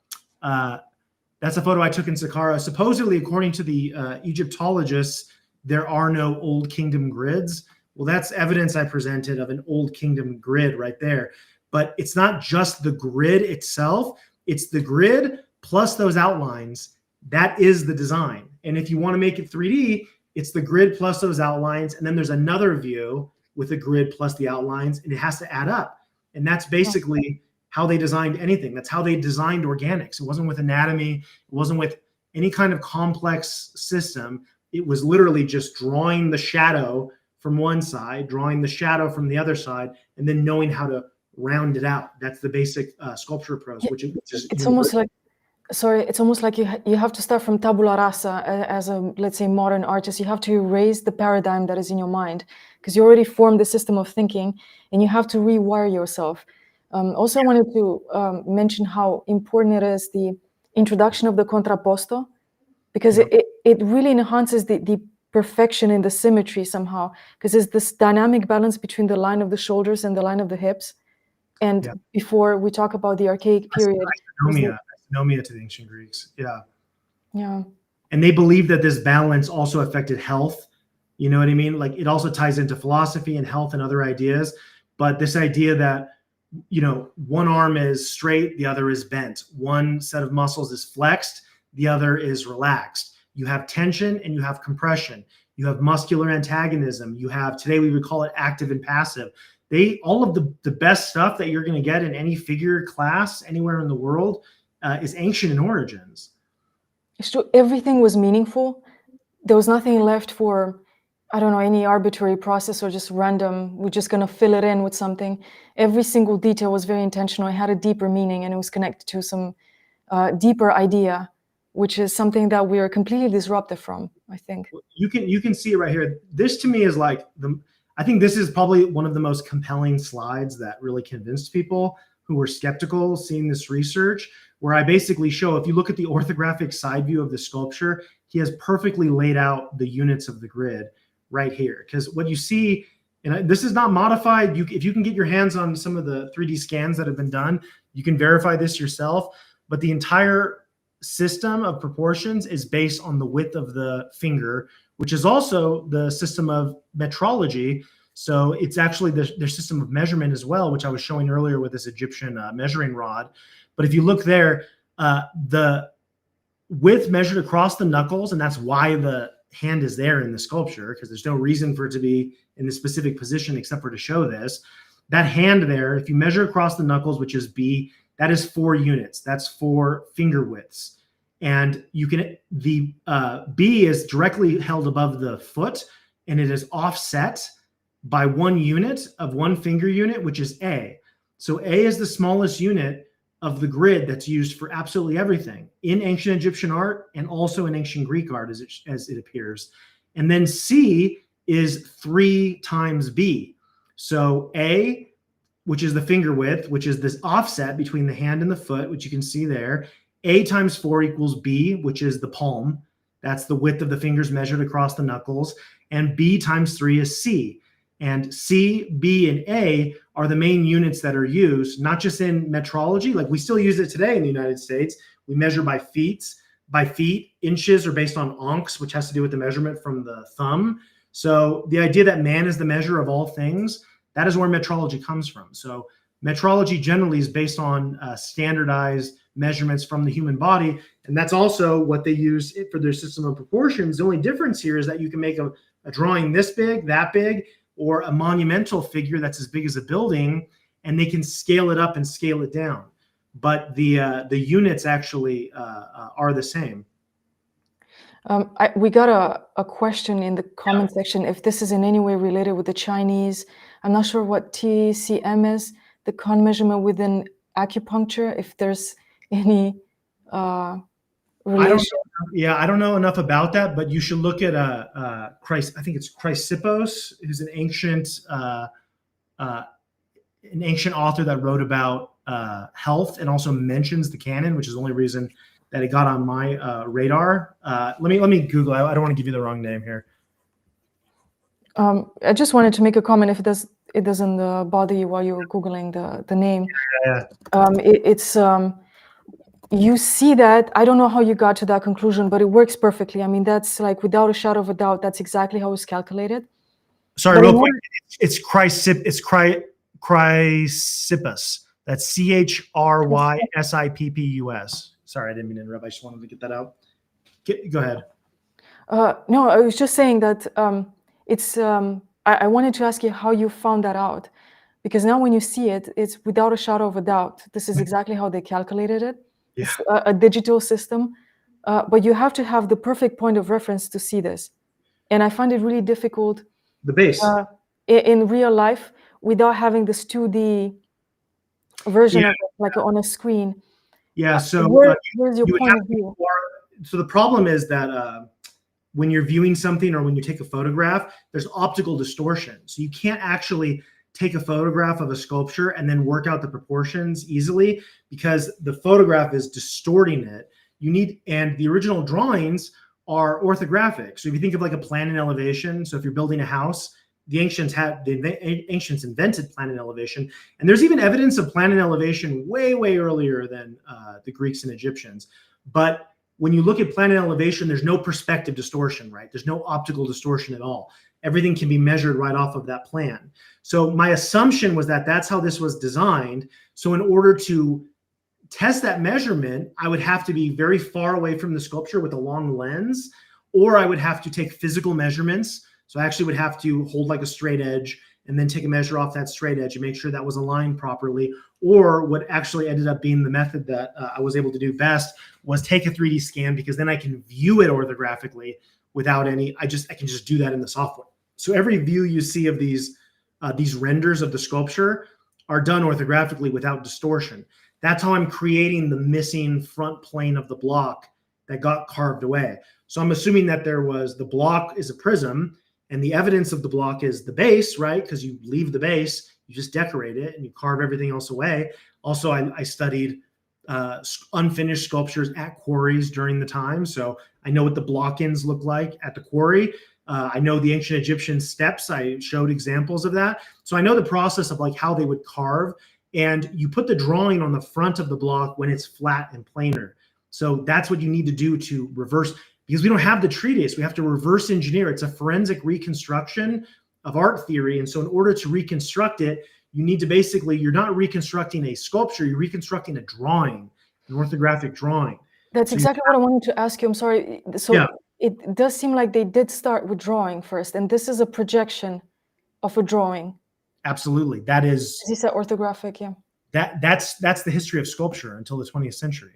Supposedly, according to the Egyptologists, there are no Old Kingdom grids. Well, that's evidence I presented of an Old Kingdom grid right there. But it's not just the grid itself. It's the grid plus those outlines. That is the design. And if you want to make it 3D, it's the grid plus those outlines. And then there's another view with the grid plus the outlines, and it has to add up. And that's basically how they designed anything. That's how they designed organics. It wasn't with anatomy. It wasn't with any kind of complex system. It was literally just drawing the shadow from one side, drawing the shadow from the other side, and then knowing how to round it out. That's the basic sculpture approach, which is it's almost like, it's almost like you have to start from tabula rasa as a, let's say, modern artist. You have to erase the paradigm that is in your mind, because you already formed the system of thinking, and you have to rewire yourself. Also, I wanted to mention how important it is, the introduction of the contrapposto, because it really enhances the perfection and the symmetry somehow, because there's this dynamic balance between the line of the shoulders and the line of the hips. And before we talk about the archaic period, isonomia to the ancient Greeks. Yeah. And they believed that this balance also affected health. You know what I mean? Like, it also ties into philosophy and health and other ideas. But this idea that, you know, one arm is straight, the other is bent. One set of muscles is flexed, the other is relaxed. You have tension and you have compression. You have muscular antagonism. You have, today we would call it active and passive. All of the best stuff that you're going to get in any figure class anywhere in the world is ancient in origins. It's true. Everything was meaningful. There was nothing left for, I don't know, any arbitrary process or just random. We're just going to fill it in with something. Every single detail was very intentional. It had a deeper meaning, and it was connected to some deeper idea, which is something that we are completely disrupted from, I think. You can see it right here. This to me is like I think this is probably one of the most compelling slides that really convinced people who were skeptical seeing this research, where I basically show, if you look at the orthographic side view of the sculpture, he has perfectly laid out the units of the grid right here. Because what you see, and this is not modified, if you can get your hands on some of the 3D scans that have been done, you can verify this yourself, but the entire system of proportions is based on the width of the finger, which is also the system of metrology. So it's actually their system of measurement as well, which I was showing earlier with this Egyptian measuring rod. But if you look there, the width measured across the knuckles, and that's why the hand is there in the sculpture, because there's no reason for it to be in this specific position except for to show this. That hand there, if you measure across the knuckles, which is B, that is 4 units. That's 4 finger widths. And you can, the B is directly held above the foot, and it is offset by 1 unit of 1 finger unit, which is A. So A is the smallest unit of the grid that's used for absolutely everything in ancient Egyptian art and also in ancient Greek art, as it appears. And then C is 3 times B. So A, which is the finger width, which is this offset between the hand and the foot, which you can see there. A times 4 equals B, which is the palm. That's the width of the fingers measured across the knuckles. And B times 3 is C. And C, B, and A are the main units that are used, not just in metrology. Like, we still use it today in the United States. We measure by feet. Inches are based on onks, which has to do with the measurement from the thumb. So the idea that man is the measure of all things, that is where metrology comes from. So Metrology generally is based on standardized measurements from the human body, and that's also what they use for their system of proportions. The only difference here is that you can make a drawing this big, that big, or a monumental figure that's as big as a building, and they can scale it up and scale it down. But the units actually are the same. We got a question in the comment section if this is in any way related with the Chinese. I'm not sure what TCM is, the cone measurement within acupuncture, if there's any relation. I don't know enough about that, but you should look at Christ. I think it's Chrysippos, who's an ancient author that wrote about health and also mentions the Canon, which is the only reason that it got on my radar. Let me Google. I don't want to give you the wrong name here. I just wanted to make a comment if it doesn't bother you while you're Googling the name. Yeah. You see that, I don't know how you got to that conclusion, but it works perfectly. I mean, that's like without a shadow of a doubt, that's exactly how it's calculated. Sorry, real quick. It's Chrysippus. That's Chrysippus. Sorry, I didn't mean to interrupt. I just wanted to get that out. Go ahead. No, I was just saying that I wanted to ask you how you found that out, because now when you see it, it's without a shadow of a doubt. This is exactly how they calculated it. Yeah. It's a digital system, but you have to have the perfect point of reference to see this. And I find it really difficult. The base. In real life, without having this 2D version of it, like on a screen. Yeah, so where's your point of view? So the problem is that when you're viewing something or when you take a photograph, there's optical distortion. So you can't actually take a photograph of a sculpture and then work out the proportions easily because the photograph is distorting it. And the original drawings are orthographic. So if you think of like a plan and elevation, so if you're building a house, the ancients invented plan and elevation, and there's even evidence of plan and elevation way, way earlier than the Greeks and Egyptians. But when you look at plan and elevation, there's no perspective distortion, right? There's no optical distortion at all. Everything can be measured right off of that plan. So my assumption was that that's how this was designed. So in order to test that measurement, I would have to be very far away from the sculpture with a long lens, or I would have to take physical measurements. So I actually would have to hold like a straight edge and then take a measure off that straight edge and make sure that was aligned properly. Or what actually ended up being the method that I was able to do best was take a 3D scan, because then I can view it orthographically without I can just do that in the software. So every view you see of these renders of the sculpture are done orthographically without distortion. That's how I'm creating the missing front plane of the block that got carved away. So I'm assuming that the block is a prism, and the evidence of the block is the base, right? Because you leave the base, you just decorate it and you carve everything else away. Also, I studied unfinished sculptures at quarries during the time. So I know what the block-ins look like at the quarry. I know the ancient Egyptian steps. I showed examples of that. So I know the process of like how they would carve, and you put the drawing on the front of the block when it's flat and planar. So that's what you need to do to reverse, because we don't have the treatise. We have to reverse engineer. It's a forensic reconstruction of art theory. And so in order to reconstruct it, you need to you're not reconstructing a sculpture, you're reconstructing a drawing, an orthographic drawing. That's exactly what I wanted to ask you. I'm sorry. So yeah. It does seem like they did start with drawing first, and this is a projection of a drawing. Absolutely. That is. As you said, orthographic, yeah. That's the history of sculpture until the 20th century.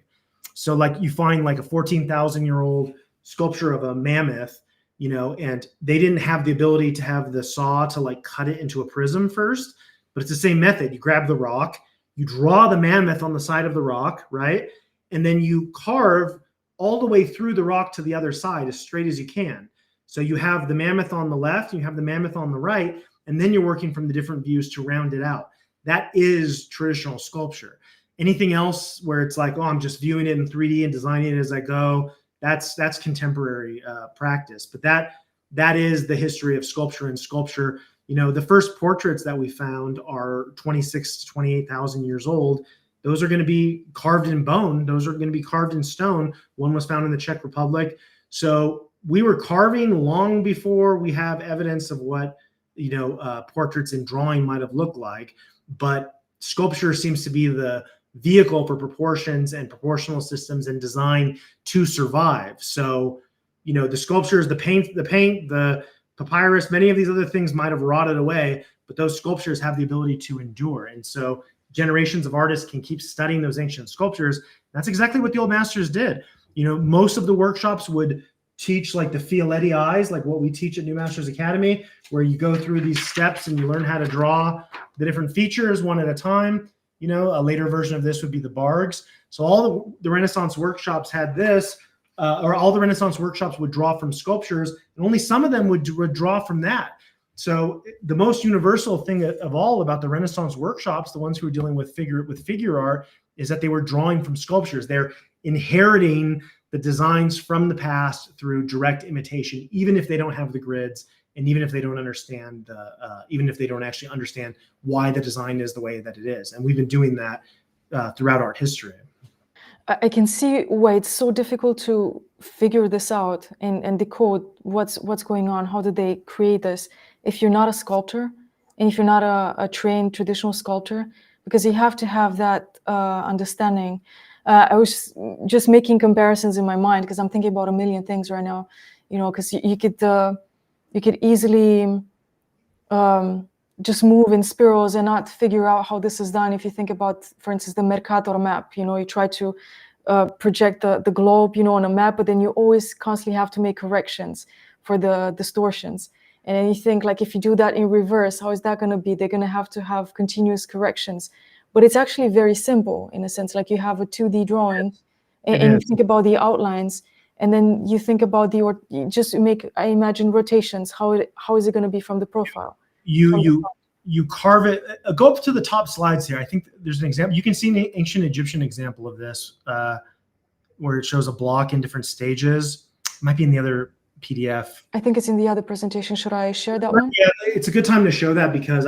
So like you find like a 14,000-year-old sculpture of a mammoth, and they didn't have the ability to have the saw to like cut it into a prism first, but it's the same method. You grab the rock, you draw the mammoth on the side of the rock, right? And then you carve all the way through the rock to the other side as straight as you can. So you have the mammoth on the left, you have the mammoth on the right, and then you're working from the different views to round it out. That is traditional sculpture. Anything else where it's like, oh, I'm just viewing it in 3D and designing it as I go, that's contemporary practice. But that is the history of sculpture. And sculpture, the first portraits that we found are 26 to 28,000 years old. Those are going to be carved in bone. Those are going to be carved in stone. One was found in the Czech Republic. So we were carving long before we have evidence of what, portraits and drawing might have looked like. But sculpture seems to be the vehicle for proportions and proportional systems and design to survive. So, the sculptures, the paint, the papyrus, many of these other things might have rotted away, but those sculptures have the ability to endure. And so generations of artists can keep studying those ancient sculptures. That's exactly what the old masters did. Most of the workshops would teach like the Fioletti eyes, like what we teach at New Masters Academy, where you go through these steps and you learn how to draw the different features one at a time. A later version of this would be the Bargs. So all the Renaissance workshops had this, or all the Renaissance workshops would draw from sculptures, and only some of them would draw from that. So the most universal thing of all about the Renaissance workshops, the ones who were dealing with figure art, is that they were drawing from sculptures. They're inheriting the designs from the past through direct imitation, even if they don't have the grids, and even if they don't understand, even if they don't actually understand why the design is the way that it is. And we've been doing that throughout art history. I can see why it's so difficult to figure this out and decode what's going on. How did they create this? If you're not a sculptor, and if you're not a trained traditional sculptor, because you have to have that understanding. I was just making comparisons in my mind because I'm thinking about a million things right now, because you could easily just move in spirals and not figure out how this is done. If you think about, for instance, the Mercator map, you try to project the globe, on a map, but then you always constantly have to make corrections for the distortions. And then you think, like, if you do that in reverse, how is that going to be? They're going to have continuous corrections. But it's actually very simple in a sense. Like, you have a 2D drawing, and you think about the outlines, and then you think about I imagine rotations. How is it going to be from the profile? You carve it. Go up to the top slides here. I think there's an example. You can see an ancient Egyptian example of this, where it shows a block in different stages. It might be in the other PDF. I think it's in the other presentation. Should I share that one? Yeah, it's a good time to show that because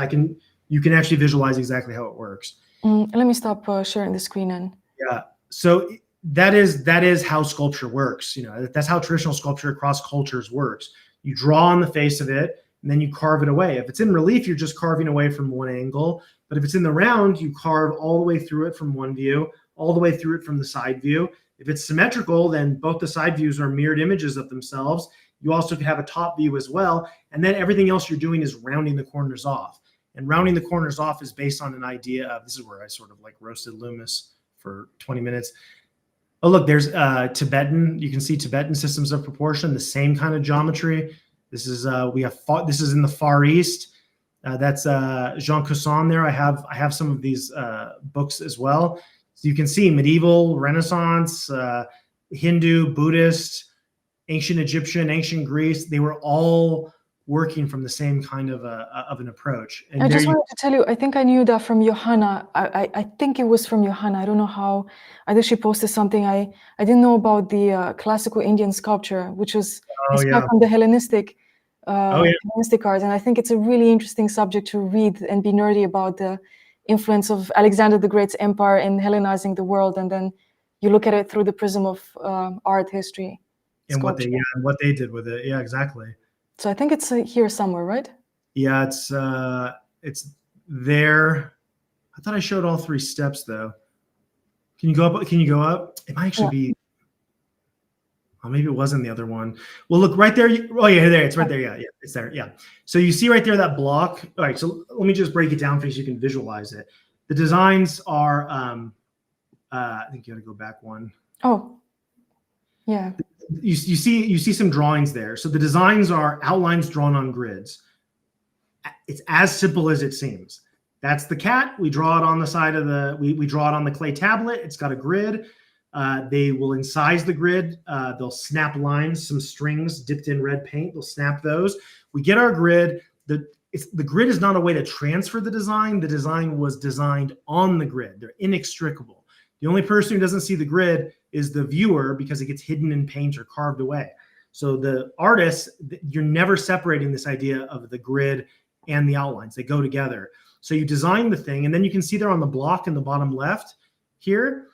you can actually visualize exactly how it works. Let me stop sharing the screen then. Yeah. So that is how sculpture works. That's how traditional sculpture across cultures works. You draw on the face of it, and then you carve it away. If it's in relief, you're just carving away from one angle. But if it's in the round, you carve all the way through it from one view, all the way through it from the side view. If it's symmetrical, then both the side views are mirrored images of themselves. You also could have a top view as well. And then everything else you're doing is rounding the corners off. And rounding the corners off is based on an idea of, this is where I sort of like roasted Loomis for 20 minutes. Oh, look, there's Tibetan. You can see Tibetan systems of proportion, the same kind of geometry. This is this is in the Far East. That's Jean Cusson there. I have some of these books as well. So you can see medieval, Renaissance, Hindu, Buddhist, ancient Egyptian, ancient Greece. They were all working from the same kind of an approach. And I just wanted to tell you, I think I knew that from Johanna. I think it was from Johanna. I don't know how. I think she posted something. I didn't know about the classical Indian sculpture, which was inspired from the Hellenistic Hellenistic art. And I think it's a really interesting subject to read and be nerdy about, the influence of Alexander the Great's empire in Hellenizing the world. And then you look at it through the prism of art history. And what they did with it. Yeah, exactly. So I think it's here somewhere, right? Yeah, it's there. I thought I showed all three steps though. Can you go up? It might actually be. Oh, maybe it wasn't the other one. Well, look right there. Oh yeah, there. It's right there. Yeah, it's there. Yeah. So you see right there that block. All right. So let me just break it down for you so you can visualize it. The designs are. I think you got to go back one. Oh. Yeah. You see some drawings there. So the designs are outlines drawn on grids. It's as simple as it seems. That's the cat. We draw it on the side of we draw it on the clay tablet. It's got a grid. They will incise the grid. They'll snap lines, some strings dipped in red paint. They'll snap those. We get our grid. The grid is not a way to transfer the design. The design was designed on the grid. They're inextricable. The only person who doesn't see the grid is the viewer because it gets hidden in paint or carved away. So the artist, you're never separating this idea of the grid and the outlines. They go together. So you design the thing, and then you can see there on the block in the bottom left here,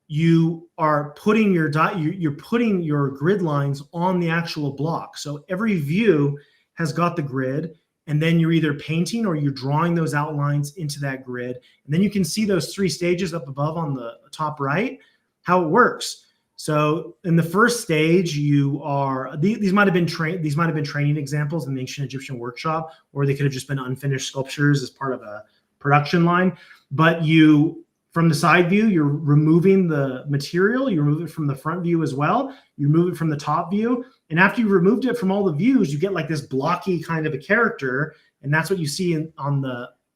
you are putting you're putting your grid lines on the actual block. So every view has got the grid, and then you're either painting or you're drawing those outlines into that grid. And then you can see those 3 stages up above on the top right, how it works. So in the first stage, you are, these might have been training examples in the ancient Egyptian workshop, or they could have just been unfinished sculptures as part of a production line. But from the side view, you're removing the material, you remove it from the front view as well, you remove it from the top view. And after you've removed it from all the views, you get like this blocky kind of a character. And that's what you see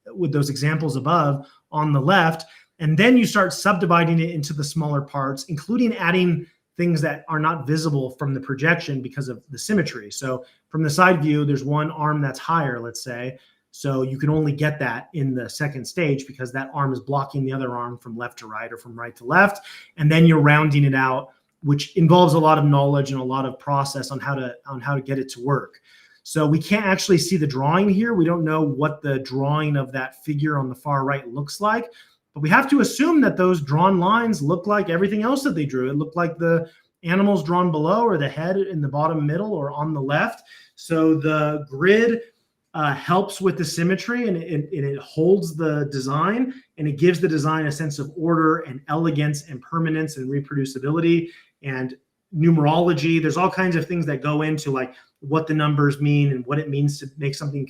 with those examples above on the left. And then you start subdividing it into the smaller parts, including adding things that are not visible from the projection because of the symmetry. So from the side view, there's one arm that's higher, let's say. So you can only get that in the second stage because that arm is blocking the other arm from left to right or from right to left. And then you're rounding it out, which involves a lot of knowledge and a lot of process on how to get it to work. So we can't actually see the drawing here. We don't know what the drawing of that figure on the far right looks like, but we have to assume that those drawn lines look like everything else that they drew. It looked like the animals drawn below, or the head in the bottom middle, or on the left. So the grid helps with the symmetry, and it holds the design, and it gives the design a sense of order and elegance and permanence and reproducibility and numerology. There's all kinds of things that go into like what the numbers mean and what it means to make something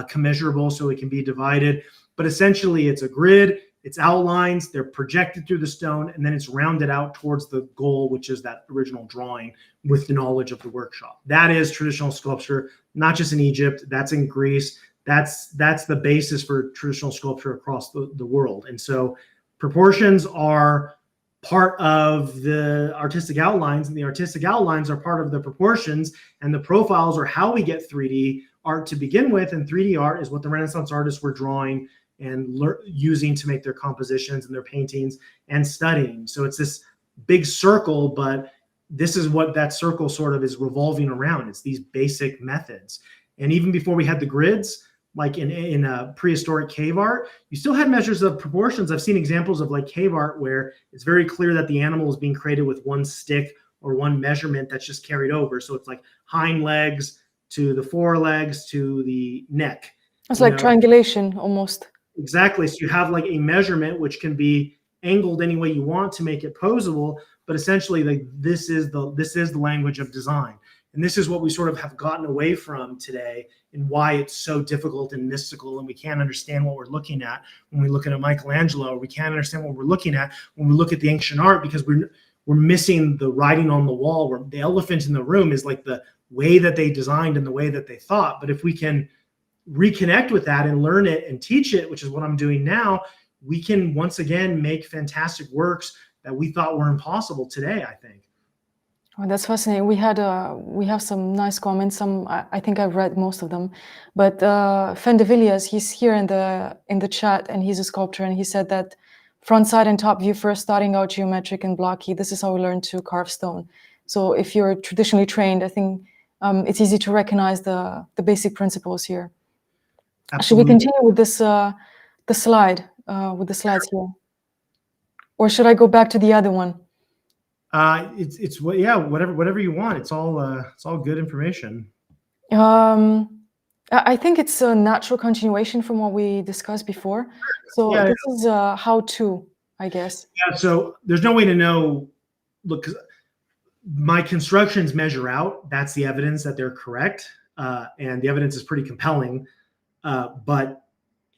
commeasurable so it can be divided. But essentially it's a grid, it's outlines, they're projected through the stone, and then it's rounded out towards the goal, which is that original drawing with the knowledge of the workshop. That is traditional sculpture, not just in Egypt, that's in Greece. That's the basis for traditional sculpture across the world. And so proportions are part of the artistic outlines, and the artistic outlines are part of the proportions, and the profiles are how we get 3D art to begin with. And 3D art is what the Renaissance artists were drawing and using to make their compositions and their paintings and studying. So it's this big circle, but this is what that circle sort of is revolving around. It's these basic methods. And even before we had the grids, like in a prehistoric cave art, you still had measures of proportions. I've seen examples of like cave art where it's very clear that the animal is being created with one stick or one measurement that's just carried over. So it's like hind legs to the forelegs to the neck. It's like triangulation almost. Exactly. So you have like a measurement which can be angled any way you want to make it posable, but essentially like this is the language of design. And this is what we sort of have gotten away from today, and why it's so difficult and mystical, and we can't understand what we're looking at when we look at a Michelangelo, or we can't understand what we're looking at when we look at the ancient art, because we're missing the writing on the wall, where the elephant in the room is like the way that they designed and the way that they thought. But if we can reconnect with that and learn it and teach it, which is what I'm doing now, we can once again make fantastic works that we thought were impossible today, I think. Oh, that's fascinating. We have some nice comments. I think I've read most of them, but Fen de Villiers, he's here in the chat, and he's a sculptor, and he said that front, side, and top view first, starting out geometric and blocky. This is how we learn to carve stone. So if you're traditionally trained, I think it's easy to recognize the basic principles here. Absolutely. Should we continue with this the slide with the slides here, or should I go back to the other one? Whatever you want. It's all good information. I think it's a natural continuation from what we discussed before. So this is how to, I guess. Yeah. So there's no way to know. Look, my constructions measure out. That's the evidence that they're correct, and the evidence is pretty compelling. But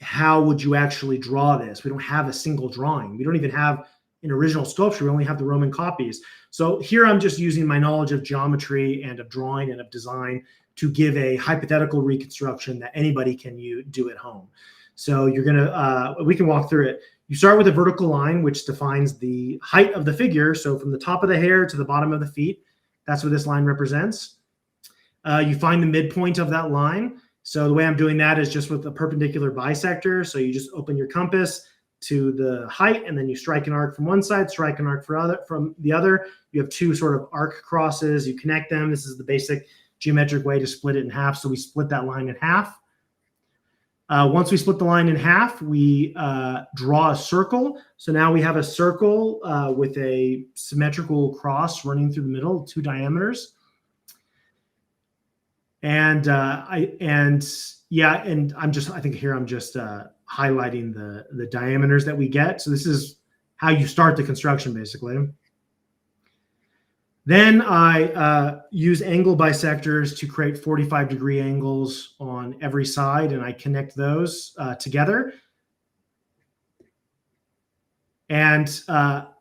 how would you actually draw this? We don't have a single drawing. We don't even have an original sculpture. We only have the Roman copies. So here I'm just using my knowledge of geometry and of drawing and of design to give a hypothetical reconstruction that anybody can do at home. So we can walk through it. You start with a vertical line, which defines the height of the figure. So from the top of the hair to the bottom of the feet, that's what this line represents. You find the midpoint of that line. So the way I'm doing that is just with a perpendicular bisector. So you just open your compass to the height, and then you strike an arc from one side, strike an arc from the other. You have two sort of arc crosses. You connect them. This is the basic geometric way to split it in half. So we split that line in half. Once we split the line in half, we draw a circle. So now we have a circle with a symmetrical cross running through the middle, 2 diameters. And Yeah, and I think here I'm just highlighting the diameters that we get. So this is how you start the construction, basically. Then I use angle bisectors to create 45-degree angles on every side, and I connect those together. And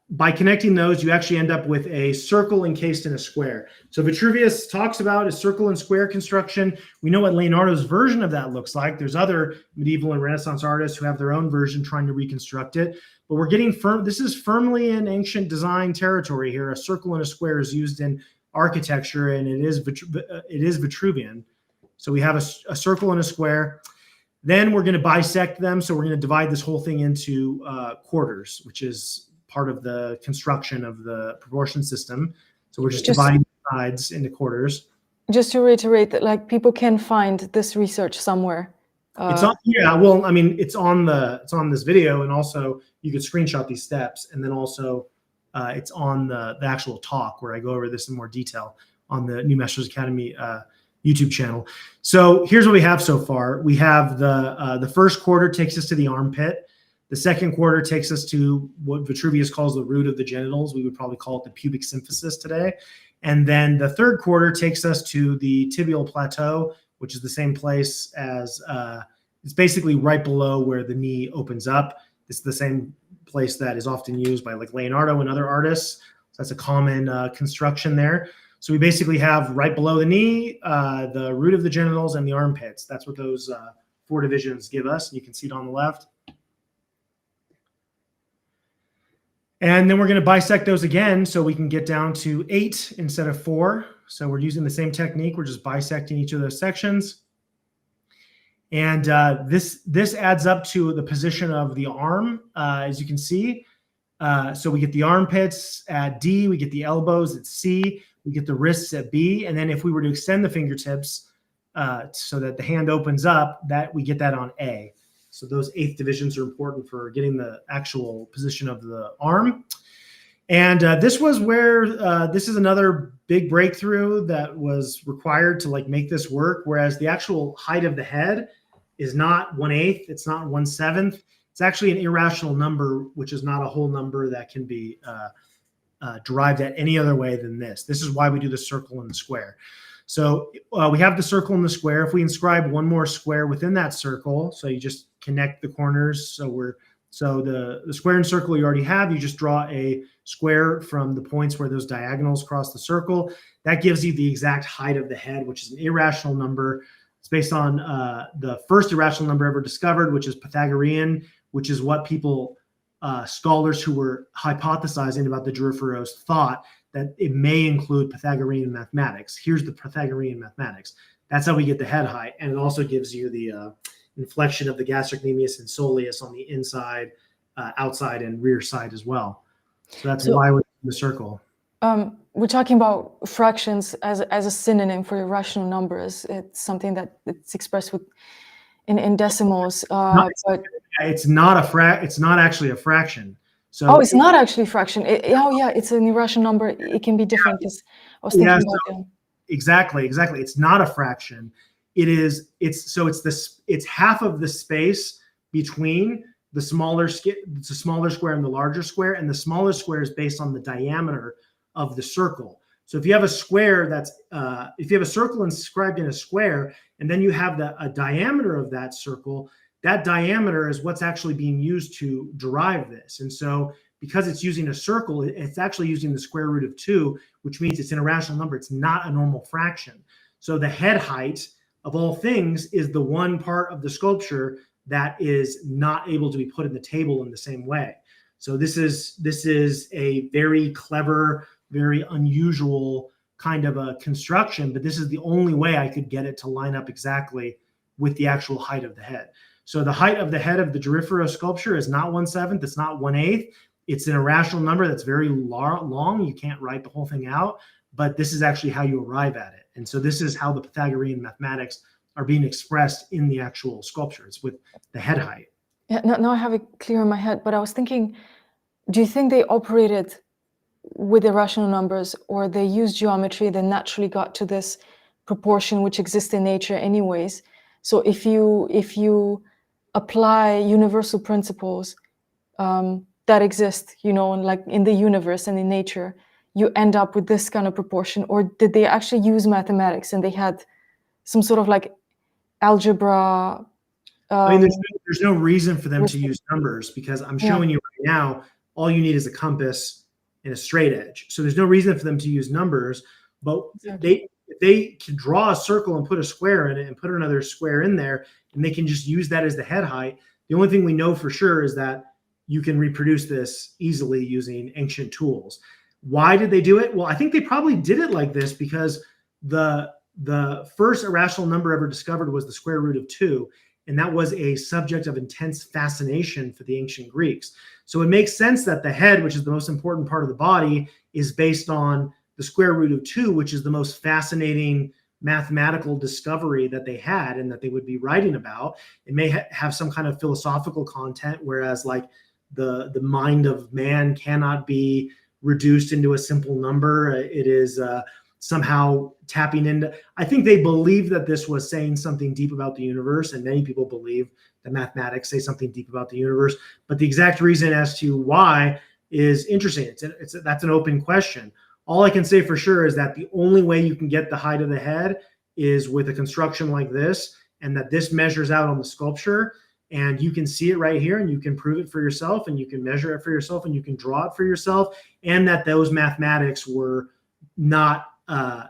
by connecting those, you actually end up with a circle encased in a square. So Vitruvius talks about a circle and square construction. We know what Leonardo's version of that looks like. There's other medieval and Renaissance artists who have their own version trying to reconstruct it. But we're getting this is firmly in ancient design territory here. A circle and a square is used in architecture, and it is Vitruvian. So we have a circle and a square. Then we're going to bisect them. So we're going to divide this whole thing into quarters, which is part of the construction of the proportion system. So we're just dividing the sides into quarters. Just to reiterate that, like, people can find this research somewhere. It's on, yeah. Well, I mean, it's on this video, and also you could screenshot these steps, and then also it's on the actual talk where I go over this in more detail on the New Masters Academy YouTube channel. So here's what we have so far. We have the first quarter takes us to the armpit. The second quarter takes us to what Vitruvius calls the root of the genitals. We would probably call it the pubic symphysis today. And then the third quarter takes us to the tibial plateau, which is the same place as, it's basically right below where the knee opens up. It's the same place that is often used by like Leonardo and other artists. So that's a common construction there. So we basically have right below the knee, the root of the genitals, and the armpits. That's what those 4 divisions give us. You can see it on the left. And then we're going to bisect those again so we can get down to 8 instead of 4. So we're using the same technique. We're just bisecting each of those sections. And this adds up to the position of the arm, as you can see. So we get the armpits at D, we get the elbows at C, we get the wrists at B. And then if we were to extend the fingertips so that the hand opens up, we get that on A. So those 8th divisions are important for getting the actual position of the arm. And this was where, this is another big breakthrough that was required to like make this work. Whereas the actual height of the head is not 1/8, it's not 1/7. It's actually an irrational number, which is not a whole number that can be derived at any other way than this. This is why we do the circle and the square. So we have the circle and the square. If we inscribe one more square within that circle, so you just connect the corners. So the square and circle you already have, you just draw a square from the points where those diagonals cross the circle. That gives you the exact height of the head, which is an irrational number. It's based on the first irrational number ever discovered, which is Pythagorean, which is what people, scholars who were hypothesizing about the Doryphoros thought that it may include Pythagorean mathematics. Here's the Pythagorean mathematics. That's how we get the head height. And it also gives you the inflection of the gastrocnemius and soleus on the inside, outside, and rear side as well. So that's why we're in the circle. We're talking about fractions as a synonym for irrational numbers. It's something that it's expressed in decimals. But it's not actually a fraction. So it's not actually a fraction. It's an irrational number. It can be different. I was thinking about exactly. It's not a fraction. It's half of the space between the smaller square and the larger square, and the smaller square is based on the diameter of the circle. So if you have a square if you have a circle inscribed in a square, and then you have a diameter of that circle, that diameter is what's actually being used to derive this. And so because it's using a circle, it's actually using the square root of 2, which means it's an irrational number. It's not a normal fraction. So the head height of all things is the one part of the sculpture that is not able to be put in the table in the same way. So this is a very clever, very unusual kind of a construction, but this is the only way I could get it to line up exactly with the actual height of the head. So the height of the head of the Doryphoros sculpture is not 1/7, it's not 1/8. It's an irrational number that's very long. You can't write the whole thing out, but this is actually how you arrive at it. And so this is how the Pythagorean mathematics are being expressed in the actual sculptures with the head height. Yeah, now I have it clear in my head, but I was thinking, do you think they operated with irrational numbers, or they used geometry that naturally got to this proportion which exists in nature anyways? So if you apply universal principles that exist, like in the universe and in nature, you end up with this kind of proportion? Or did they actually use mathematics and they had some sort of like algebra? I mean, there's no reason for them to use numbers, because I'm Yeah. showing you right now, all you need is a compass and a straight edge. So there's no reason for them to use numbers, but Exactly. they can draw a circle and put a square in it and put another square in there, and they can just use that as the head height. The only thing we know for sure is that you can reproduce this easily using ancient tools. Why did they do it? Well, I think they probably did it like this because the first irrational number ever discovered was the square root of 2. And that was a subject of intense fascination for the ancient Greeks. So it makes sense that the head, which is the most important part of the body, is based on the square root of 2, which is the most fascinating mathematical discovery that they had and that they would be writing about. It may have some kind of philosophical content, whereas like the mind of man cannot be reduced into a simple number. It is somehow tapping into, I think they believe that this was saying something deep about the universe, and many people believe that mathematics say something deep about the universe, but the exact reason as to why is interesting. That's an open question. All I can say for sure is that the only way you can get the height of the head is with a construction like this, and that this measures out on the sculpture, and you can see it right here, and you can prove it for yourself, and you can measure it for yourself, and you can draw it for yourself, and that those mathematics were not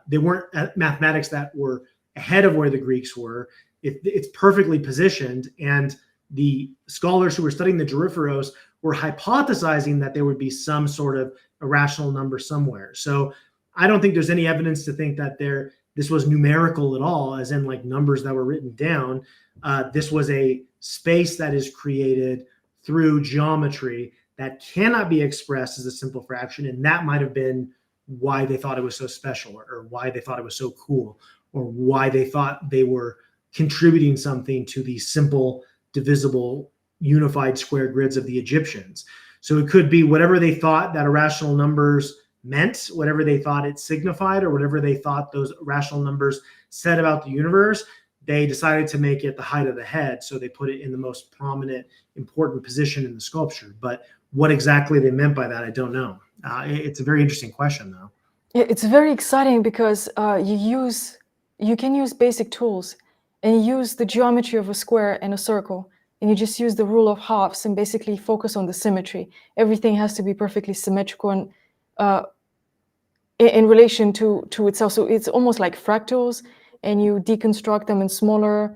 they weren't mathematics that were ahead of where the Greeks were. It's perfectly positioned, and the scholars who were studying the Doryphoros were hypothesizing that there would be some sort of irrational number somewhere. So I don't think there's any evidence to think that this was numerical at all, as in like numbers that were written down. This was a space that is created through geometry that cannot be expressed as a simple fraction, and that might have been why they thought it was so special, or why they thought it was so cool, or why they thought they were contributing something to the simple, divisible, unified square grids of the Egyptians. So it could be whatever they thought that irrational numbers meant, whatever they thought it signified, or whatever they thought those irrational numbers said about the universe. They decided to make it the height of the head, so they put it in the most prominent, important position in the sculpture. But what exactly they meant by that, I don't know. It's a very interesting question, though. It's very exciting because you can use basic tools, and you use the geometry of a square and a circle, and you just use the rule of halves and basically focus on the symmetry. Everything has to be perfectly symmetrical and in relation to itself. So it's almost like fractals, and you deconstruct them in smaller,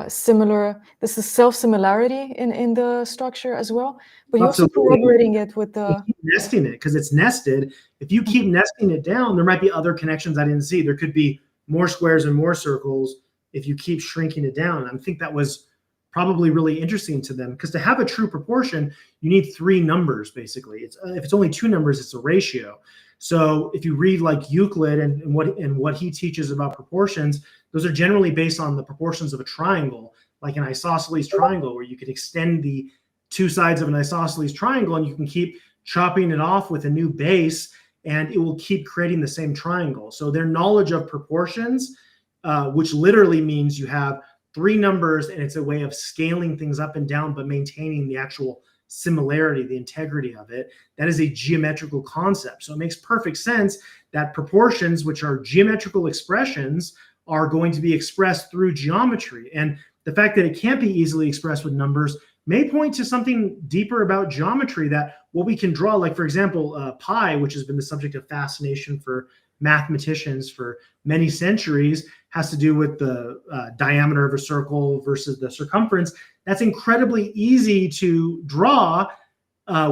similar. This is self-similarity in the structure as well, but you're also corroborating it with the nesting it, because it's nested. If you keep nesting it down, there might be other connections I didn't see. There could be more squares and more circles if you keep shrinking it down. I think that was probably really interesting to them, because to have a true proportion, you need 3 numbers basically. If it's only 2 numbers, it's a ratio. So if you read like Euclid and what he teaches about proportions, those are generally based on the proportions of a triangle, like an isosceles triangle, where you could extend the 2 sides of an isosceles triangle, and you can keep chopping it off with a new base, and it will keep creating the same triangle. So their knowledge of proportions, which literally means you have 3 numbers, and it's a way of scaling things up and down, but maintaining the actual similarity, the integrity of it. That is a geometrical concept. So it makes perfect sense that proportions, which are geometrical expressions, are going to be expressed through geometry. And the fact that it can't be easily expressed with numbers may point to something deeper about geometry, that what we can draw, like for example, pi, which has been the subject of fascination for mathematicians for many centuries, has to do with the diameter of a circle versus the circumference. That's incredibly easy to draw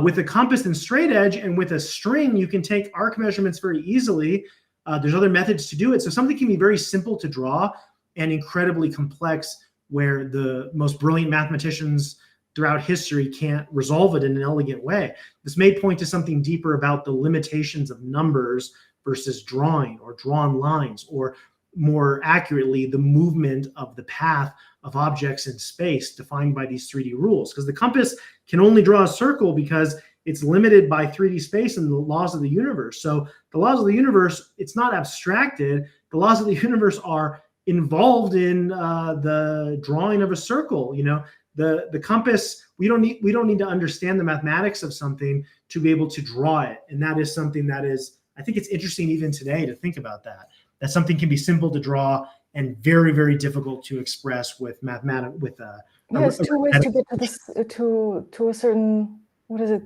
with a compass and straight edge, and with a string, you can take arc measurements very easily. There's other methods to do it. So something can be very simple to draw and incredibly complex, where the most brilliant mathematicians throughout history can't resolve it in an elegant way. This may point to something deeper about the limitations of numbers versus drawing, or drawn lines, or more accurately, the movement of the path of objects in space defined by these 3D rules. Because the compass can only draw a circle because it's limited by 3D space and the laws of the universe. So the laws of the universe, it's not abstracted. The laws of the universe are involved in the drawing of a circle. The compass, we don't need to understand the mathematics of something to be able to draw it. And that is something that is, I think it's interesting even today to think about that something can be simple to draw and very, very difficult to express with Yes, two ways to get to this to a certain, what is it,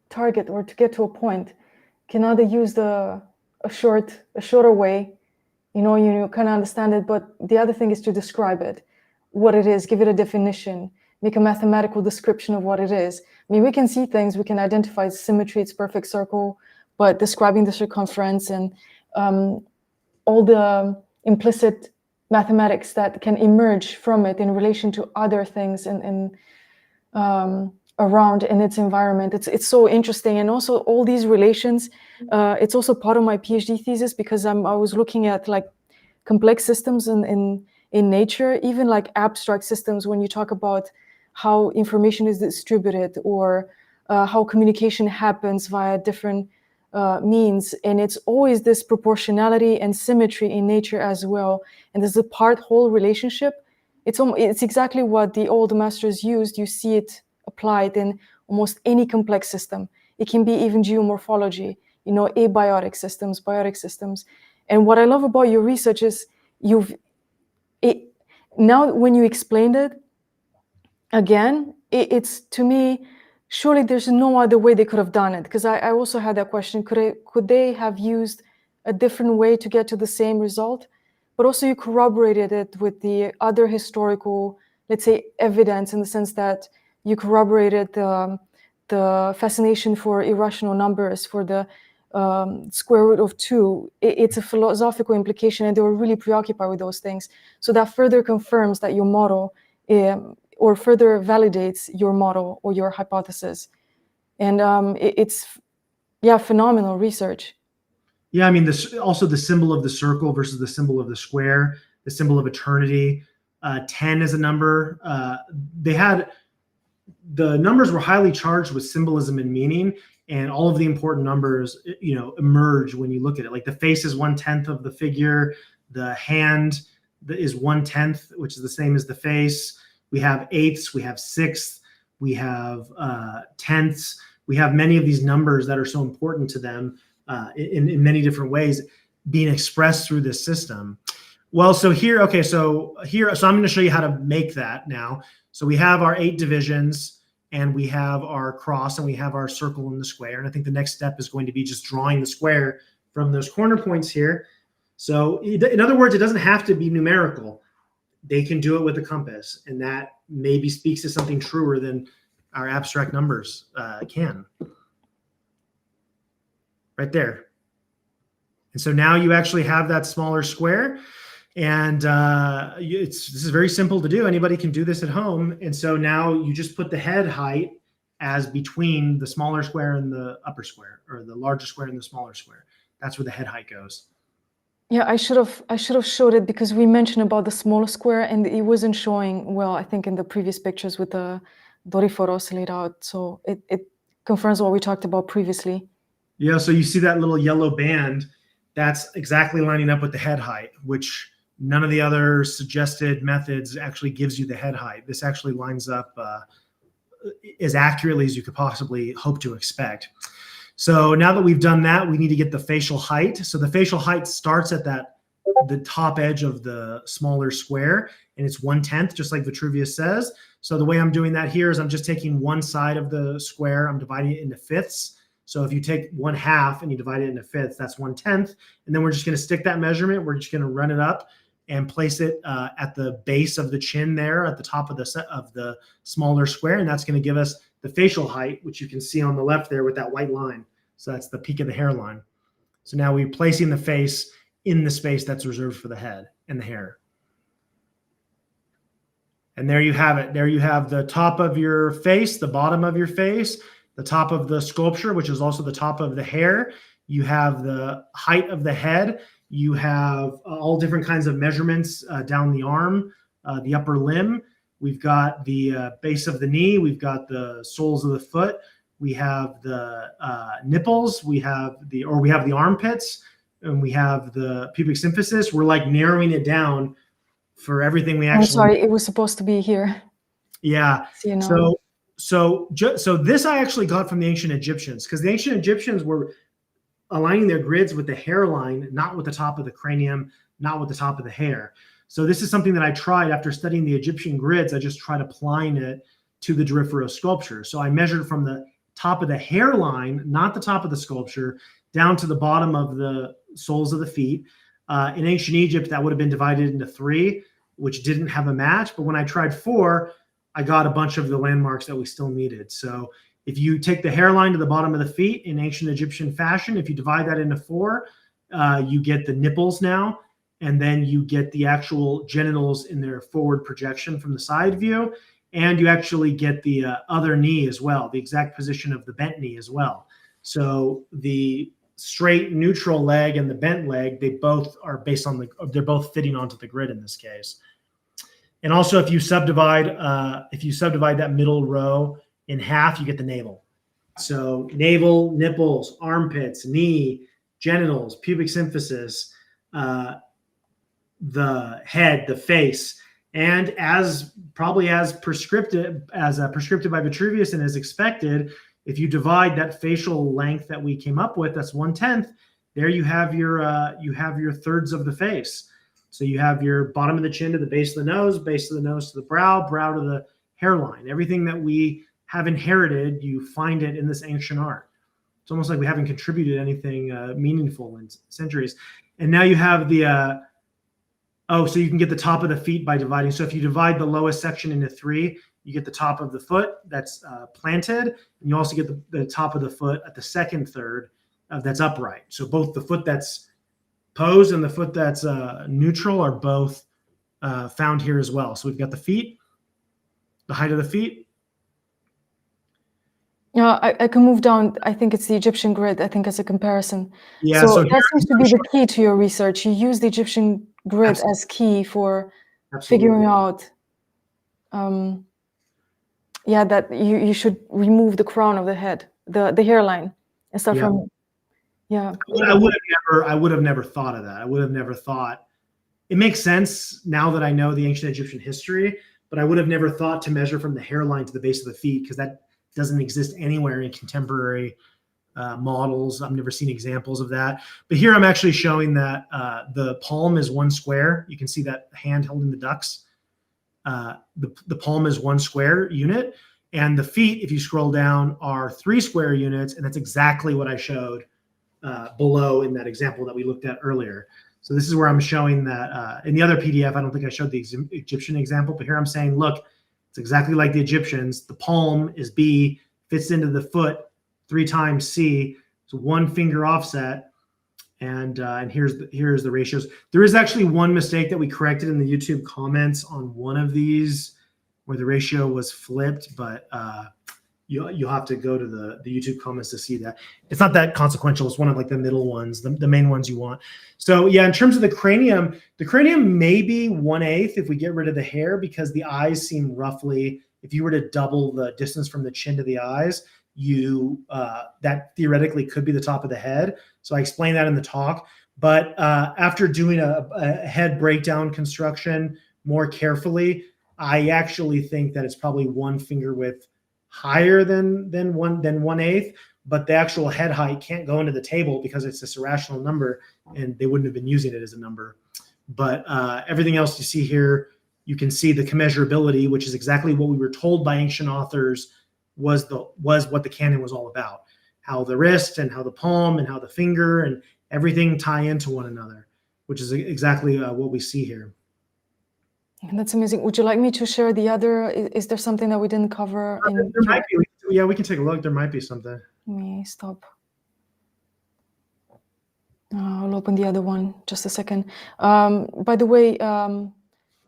target, or to get to a point. You can either use a shorter way, you kind of understand it, but the other thing is to describe it, what it is, give it a definition, make a mathematical description of what it is. I mean, we can see things, we can identify symmetry, it's perfect circle, but describing the circumference and all the implicit mathematics that can emerge from it in relation to other things and around in its environment. It's so interesting. And also all these relations, it's also part of my PhD thesis, because I was looking at like complex systems in nature, even like abstract systems, when you talk about how information is distributed or how communication happens via different means. And it's always this proportionality and symmetry in nature as well. And there's a part-whole relationship. It's exactly what the old masters used. You see it applied in almost any complex system. It can be even geomorphology, abiotic systems, biotic systems. And what I love about your research is now when you explained it again, it's to me, surely there's no other way they could have done it. Because I also had that question, could they have used a different way to get to the same result? But also you corroborated it with the other historical, let's say, evidence, in the sense that you corroborated the fascination for irrational numbers, for the square root of 2. It's a philosophical implication, and they were really preoccupied with those things. So that further confirms that your model, or further validates your model or your hypothesis. And it's phenomenal research. Yeah, I mean, also the symbol of the circle versus the symbol of the square, the symbol of eternity. 10 is a number. The numbers were highly charged with symbolism and meaning, and all of the important numbers, emerge when you look at it. Like the face is 1/10 of the figure. The hand is 1/10, which is the same as the face. We have eighths, we have sixths, we have tenths. We have many of these numbers that are so important to them in many different ways being expressed through this system. Well, so I'm going to show you how to make that now. So we have our 8 divisions, and we have our cross, and we have our circle and the square. And I think the next step is going to be just drawing the square from those corner points here. So in other words, it doesn't have to be numerical. They can do it with a compass, and that maybe speaks to something truer than our abstract numbers can. Right there. And so now you actually have that smaller square, and this is very simple to do. Anybody can do this at home. And so now you just put the head height as between the smaller square and the upper square, or the larger square and the smaller square. That's where the head height goes. Yeah, I should have showed it, because we mentioned about the smaller square, and it wasn't showing well, I think, in the previous pictures with the Doryphoros laid out. So it confirms what we talked about previously. Yeah, so you see that little yellow band, that's exactly lining up with the head height, which none of the other suggested methods actually gives you the head height. This actually lines up as accurately as you could possibly hope to expect. So now that we've done that, we need to get the facial height. So the facial height starts at the top edge of the smaller square, and it's 1/10, just like Vitruvius says. So the way I'm doing that here is I'm just taking one side of the square, I'm dividing it into fifths. So if you take 1/2 and you divide it into fifths, that's 1/10. And then we're just going to stick that measurement. We're just going to run it up and place it at the base of the chin there, at the top of the smaller square. And that's going to give us the facial height, which you can see on the left there with that white line. So that's the peak of the hairline. So now we're placing the face in the space that's reserved for the head and the hair. And there you have it. There you have the top of your face, the bottom of your face, the top of the sculpture, which is also the top of the hair. You have the height of the head. You have all different kinds of measurements down the arm, the upper limb. We've got the base of the knee. We've got the soles of the foot. We have the nipples. We have the armpits, and we have the pubic symphysis. We're like narrowing it down for everything we I'm actually. sorry, it was supposed to be here. Yeah. See, you know. So this I actually got from the ancient Egyptians, because the ancient Egyptians were aligning their grids with the hairline, not with the top of the cranium, not with the top of the hair. So this is something that I tried after studying the Egyptian grids. I just tried applying it to the Doryphoro sculpture. So I measured from the top of the hairline, not the top of the sculpture, down to the bottom of the soles of the feet. In ancient Egypt, that would have been divided into 3, which didn't have a match. But when I tried 4, I got a bunch of the landmarks that we still needed. So if you take the hairline to the bottom of the feet in ancient Egyptian fashion, if you divide that into 4, you get the nipples now, and then you get the actual genitals in their forward projection from the side view, and you actually get the other knee as well, the exact position of the bent knee as well. So the straight neutral leg and the bent leg, they both are based on they're both fitting onto the grid in this case. And also, if you subdivide that middle row in half, you get the navel. So navel, nipples, armpits, knee, genitals, pubic symphysis, the head, the face, and as prescribed by Vitruvius and as expected, if you divide that facial length that we came up with, that's 1/10. There you have your thirds of the face. So you have your bottom of the chin to the base of the nose to the brow to the hairline. Everything that we have inherited, you find it in this ancient art. It's almost like we haven't contributed anything meaningful in centuries. And now you have the so you can get the top of the feet by dividing. So if you divide the lowest section into 3, you get the top of the foot that's planted, and you also get the top of the foot at the second third that's upright. So both the foot that's posed and the foot that's neutral are both found here as well. So we've got the feet, the height of the feet. I can move down. I think it's the Egyptian grid, I think, as a comparison. Yeah, so that seems to be the key to your research. You use the Egyptian grid as key for figuring out that you should remove the crown of the head, the hairline, and stuff from. Yeah. I would have never thought of that. I would have never thought. It makes sense now that I know the ancient Egyptian history, but I would have never thought to measure from the hairline to the base of the feet, because that doesn't exist anywhere in contemporary models. I've never seen examples of that. But here I'm actually showing that the palm is 1 square. You can see that hand holding the ducks. The palm is 1 square unit, and the feet, if you scroll down, are 3 square units, and that's exactly what I showed below in that example that we looked at earlier. So this is where I'm showing that in the other PDF, I don't think I showed the Egyptian example, but here I'm saying, look, it's exactly like the Egyptians. The palm is B, fits into the foot 3 times C. So 1 finger offset, and here's the ratios. There is actually one mistake that we corrected in the YouTube comments on one of these, where the ratio was flipped, but you'll have to go to the YouTube comments to see that. It's not that consequential. It's one of like the middle ones, the main ones you want. So yeah, in terms of the cranium may be 1/8 if we get rid of the hair, because the eyes seem roughly, if you were to double the distance from the chin to the eyes, that theoretically could be the top of the head. So I explained that in the talk. But after doing a head breakdown construction more carefully, I actually think that it's probably 1 finger width higher than 1/8, but the actual head height can't go into the table because it's this irrational number, and they wouldn't have been using it as a number. But everything else you see here, you can see the commensurability, which is exactly what we were told by ancient authors was what the canon was all about. How the wrist and how the palm and how the finger and everything tie into one another, which is exactly what we see here. That's amazing. Would you like me to share the other? Is there something that we didn't cover? There might be. Yeah, we can take a look. There might be something. Let me stop. I'll open the other one. Just a second. By the way,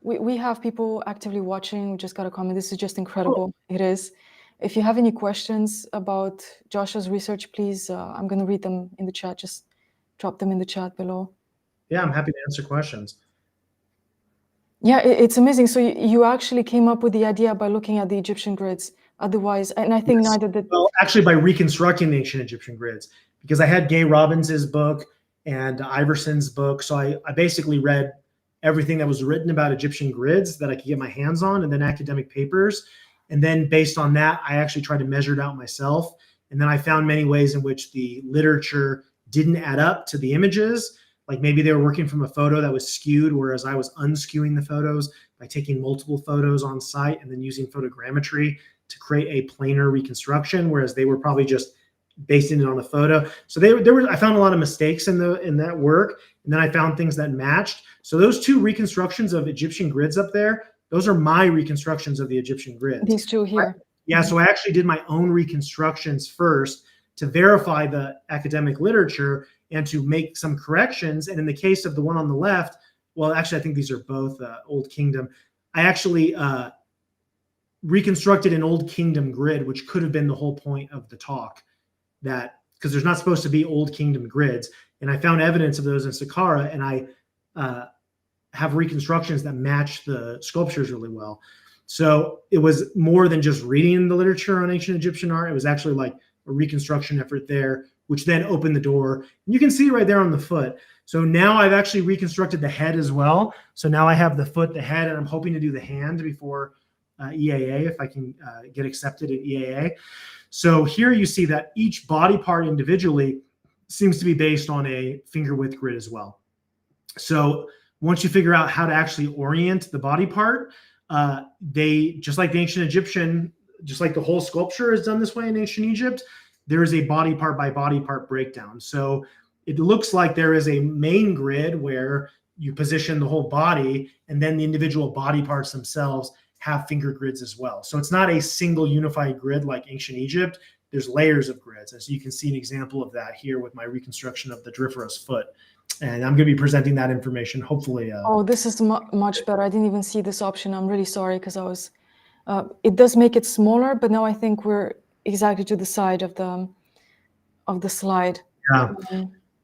we have people actively watching. We just got a comment. This is just incredible. It is. If you have any questions about Joshua's research, please, I'm going to read them in the chat. Just drop them in the chat below. Yeah, I'm happy to answer questions. Yeah, it's amazing. So you actually came up with the idea by looking at the Egyptian grids. Otherwise, and I think neither did. Well, actually, by reconstructing the ancient Egyptian grids, because I had Gay Robbins's book and Iverson's book. So I basically read everything that was written about Egyptian grids that I could get my hands on, and then academic papers. And then based on that, I actually tried to measure it out myself. And then I found many ways in which the literature didn't add up to the images. Like maybe they were working from a photo that was skewed, whereas I was unskewing the photos by taking multiple photos on site and then using photogrammetry to create a planar reconstruction, whereas they were probably just basing it on the photo. So I found a lot of mistakes in that work, and then I found things that matched. So those two reconstructions of Egyptian grids up there, those are my reconstructions of the Egyptian grids. These two here. Yeah, so I actually did my own reconstructions first to verify the academic literature and to make some corrections. And in the case of the one on the left, well, actually, I think these are both Old Kingdom. I actually reconstructed an Old Kingdom grid, which could have been the whole point of the talk, that because there's not supposed to be Old Kingdom grids. And I found evidence of those in Saqqara, and I have reconstructions that match the sculptures really well. So it was more than just reading the literature on ancient Egyptian art. It was actually like a reconstruction effort there, which then opened the door. And you can see right there on the foot. So now I've actually reconstructed the head as well. So now I have the foot, the head, and I'm hoping to do the hand before EAA, if I can get accepted at EAA. So here you see that each body part individually seems to be based on a finger width grid as well. So once you figure out how to actually orient the body part, they, just like the ancient Egyptian, just like the whole sculpture is done this way in ancient Egypt, there is a body part by body part breakdown. So it looks like there is a main grid where you position the whole body, and then the individual body parts themselves have finger grids as well. So it's not a single unified grid like ancient Egypt. There's layers of grids. And so you can see an example of that here with my reconstruction of the Driferos foot. And I'm going to be presenting that information, hopefully. Oh, this is much better. I didn't even see this option. I'm really sorry, because I was, it does make it smaller, but now I think we're exactly to the side of the slide. Yeah.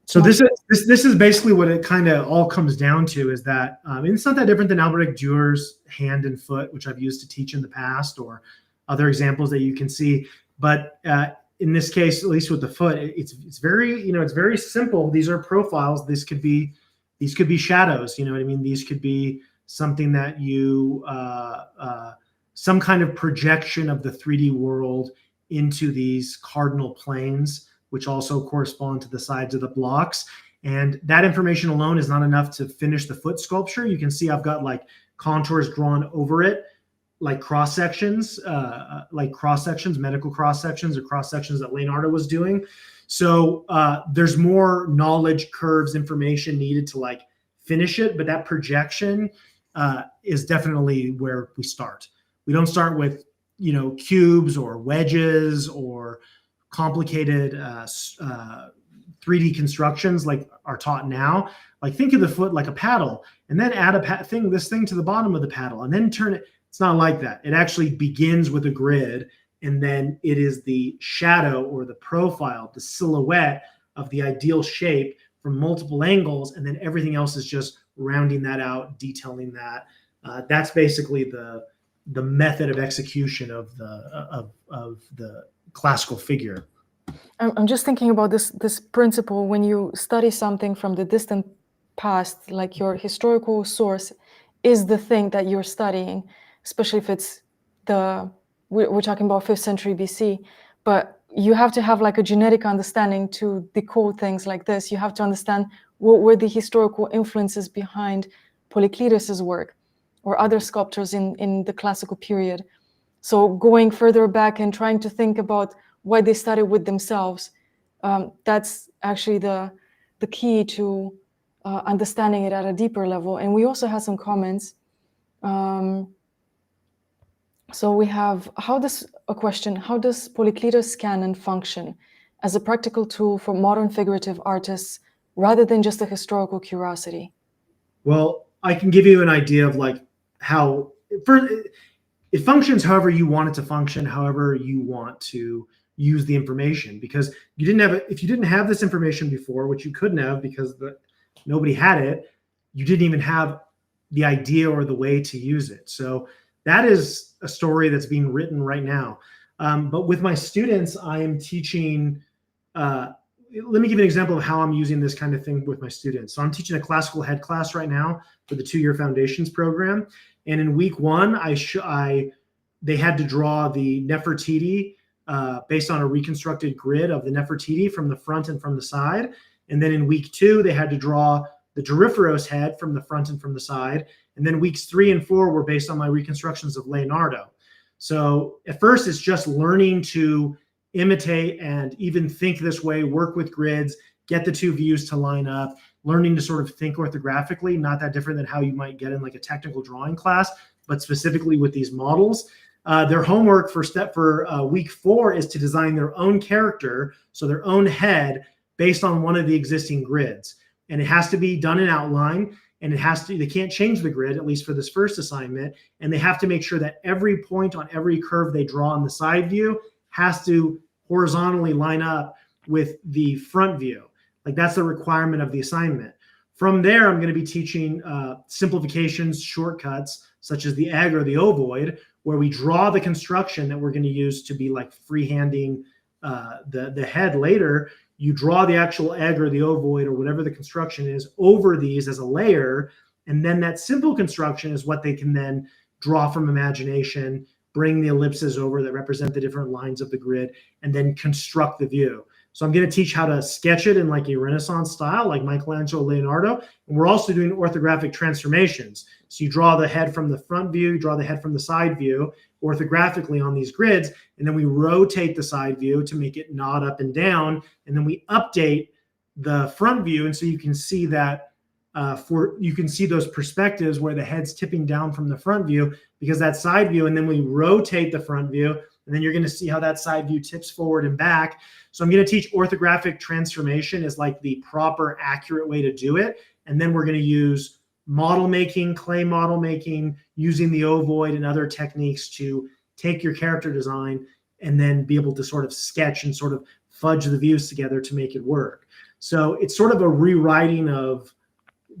So this is basically what it kind of all comes down to, is that it's not that different than Albrecht Dührer's hand and foot, which I've used to teach in the past, or other examples that you can see. But in this case, at least with the foot, it's very, it's very simple. These are profiles. These could be shadows. You know what I mean? These could be something that you some kind of projection of the 3D world into these cardinal planes, which also correspond to the sides of the blocks. And that information alone is not enough to finish the foot sculpture. You can see I've got like contours drawn over it, like cross sections, medical cross sections, or cross sections that Leonardo was doing. So there's more knowledge, curves, information needed to like finish it. But that projection is definitely where we start. We don't start with, cubes or wedges or complicated 3D constructions like are taught now. Like think of the foot like a paddle, and then add this thing to the bottom of the paddle, and then turn it. It's not like that. It actually begins with a grid, and then it is the shadow or the profile, the silhouette of the ideal shape from multiple angles, and then everything else is just rounding that out, detailing that. That's basically the method of execution of the classical figure. I'm just thinking about this principle when you study something from the distant past, like your historical source is the thing that you're studying, especially if it's we're talking about 5th century BC, but you have to have like a genetic understanding to decode things like this. You have to understand what were the historical influences behind Polykleitos's work or other sculptors in the classical period. So going further back and trying to think about why they started with themselves, that's actually the key to understanding it at a deeper level. And we also have some comments. So we have, how does Polykleitos Canon function as a practical tool for modern figurative artists rather than just a historical curiosity? Well, I can give you an idea of like how it functions however you want it to function, however you want to use the information, because if you didn't have this information before, which you couldn't have because nobody had it, you didn't even have the idea or the way to use it. So that is a story that's being written right now. But with my students, I am teaching let me give you an example of how I'm using this kind of thing with my students. So I'm teaching a classical head class right now for the 2-year foundations program. And in week 1, they had to draw the Nefertiti based on a reconstructed grid of the Nefertiti from the front and from the side. And then in week 2, they had to draw the Doryphoros head from the front and from the side. And then weeks 3 and 4 were based on my reconstructions of Leonardo. So at first, it's just learning to imitate and even think this way, work with grids, get the 2 views to line up, learning to sort of think orthographically, not that different than how you might get in like a technical drawing class, but specifically with these models. Their homework for week 4 is to design their own character, so their own head, based on one of the existing grids. And it has to be done in outline, and they can't change the grid, at least for this first assignment. And they have to make sure that every point on every curve they draw on the side view has to horizontally line up with the front view. Like, that's the requirement of the assignment. From there, I'm going to be teaching simplifications, shortcuts, such as the AGORA, the ovoid, where we draw the construction that we're going to use to be like freehanding the head later. You draw the actual egg or the ovoid or whatever the construction is over these as a layer. And then that simple construction is what they can then draw from imagination, bring the ellipses over that represent the different lines of the grid, and then construct the view. So I'm going to teach how to sketch it in like a Renaissance style, like Michelangelo, Leonardo. And we're also doing orthographic transformations. So you draw the head from the front view, you draw the head from the side view orthographically on these grids, and then we rotate the side view to make it nod up and down, and then we update the front view, and so you can see that you can see those perspectives where the head's tipping down from the front view because that side view, and then we rotate the front view, and then you're going to see how that side view tips forward and back. So I'm going to teach orthographic transformation as like the proper, accurate way to do it, and then we're going to use model making, clay model making, using the ovoid and other techniques to take your character design and then be able to sort of sketch and sort of fudge the views together to make it work. So it's sort of a rewriting of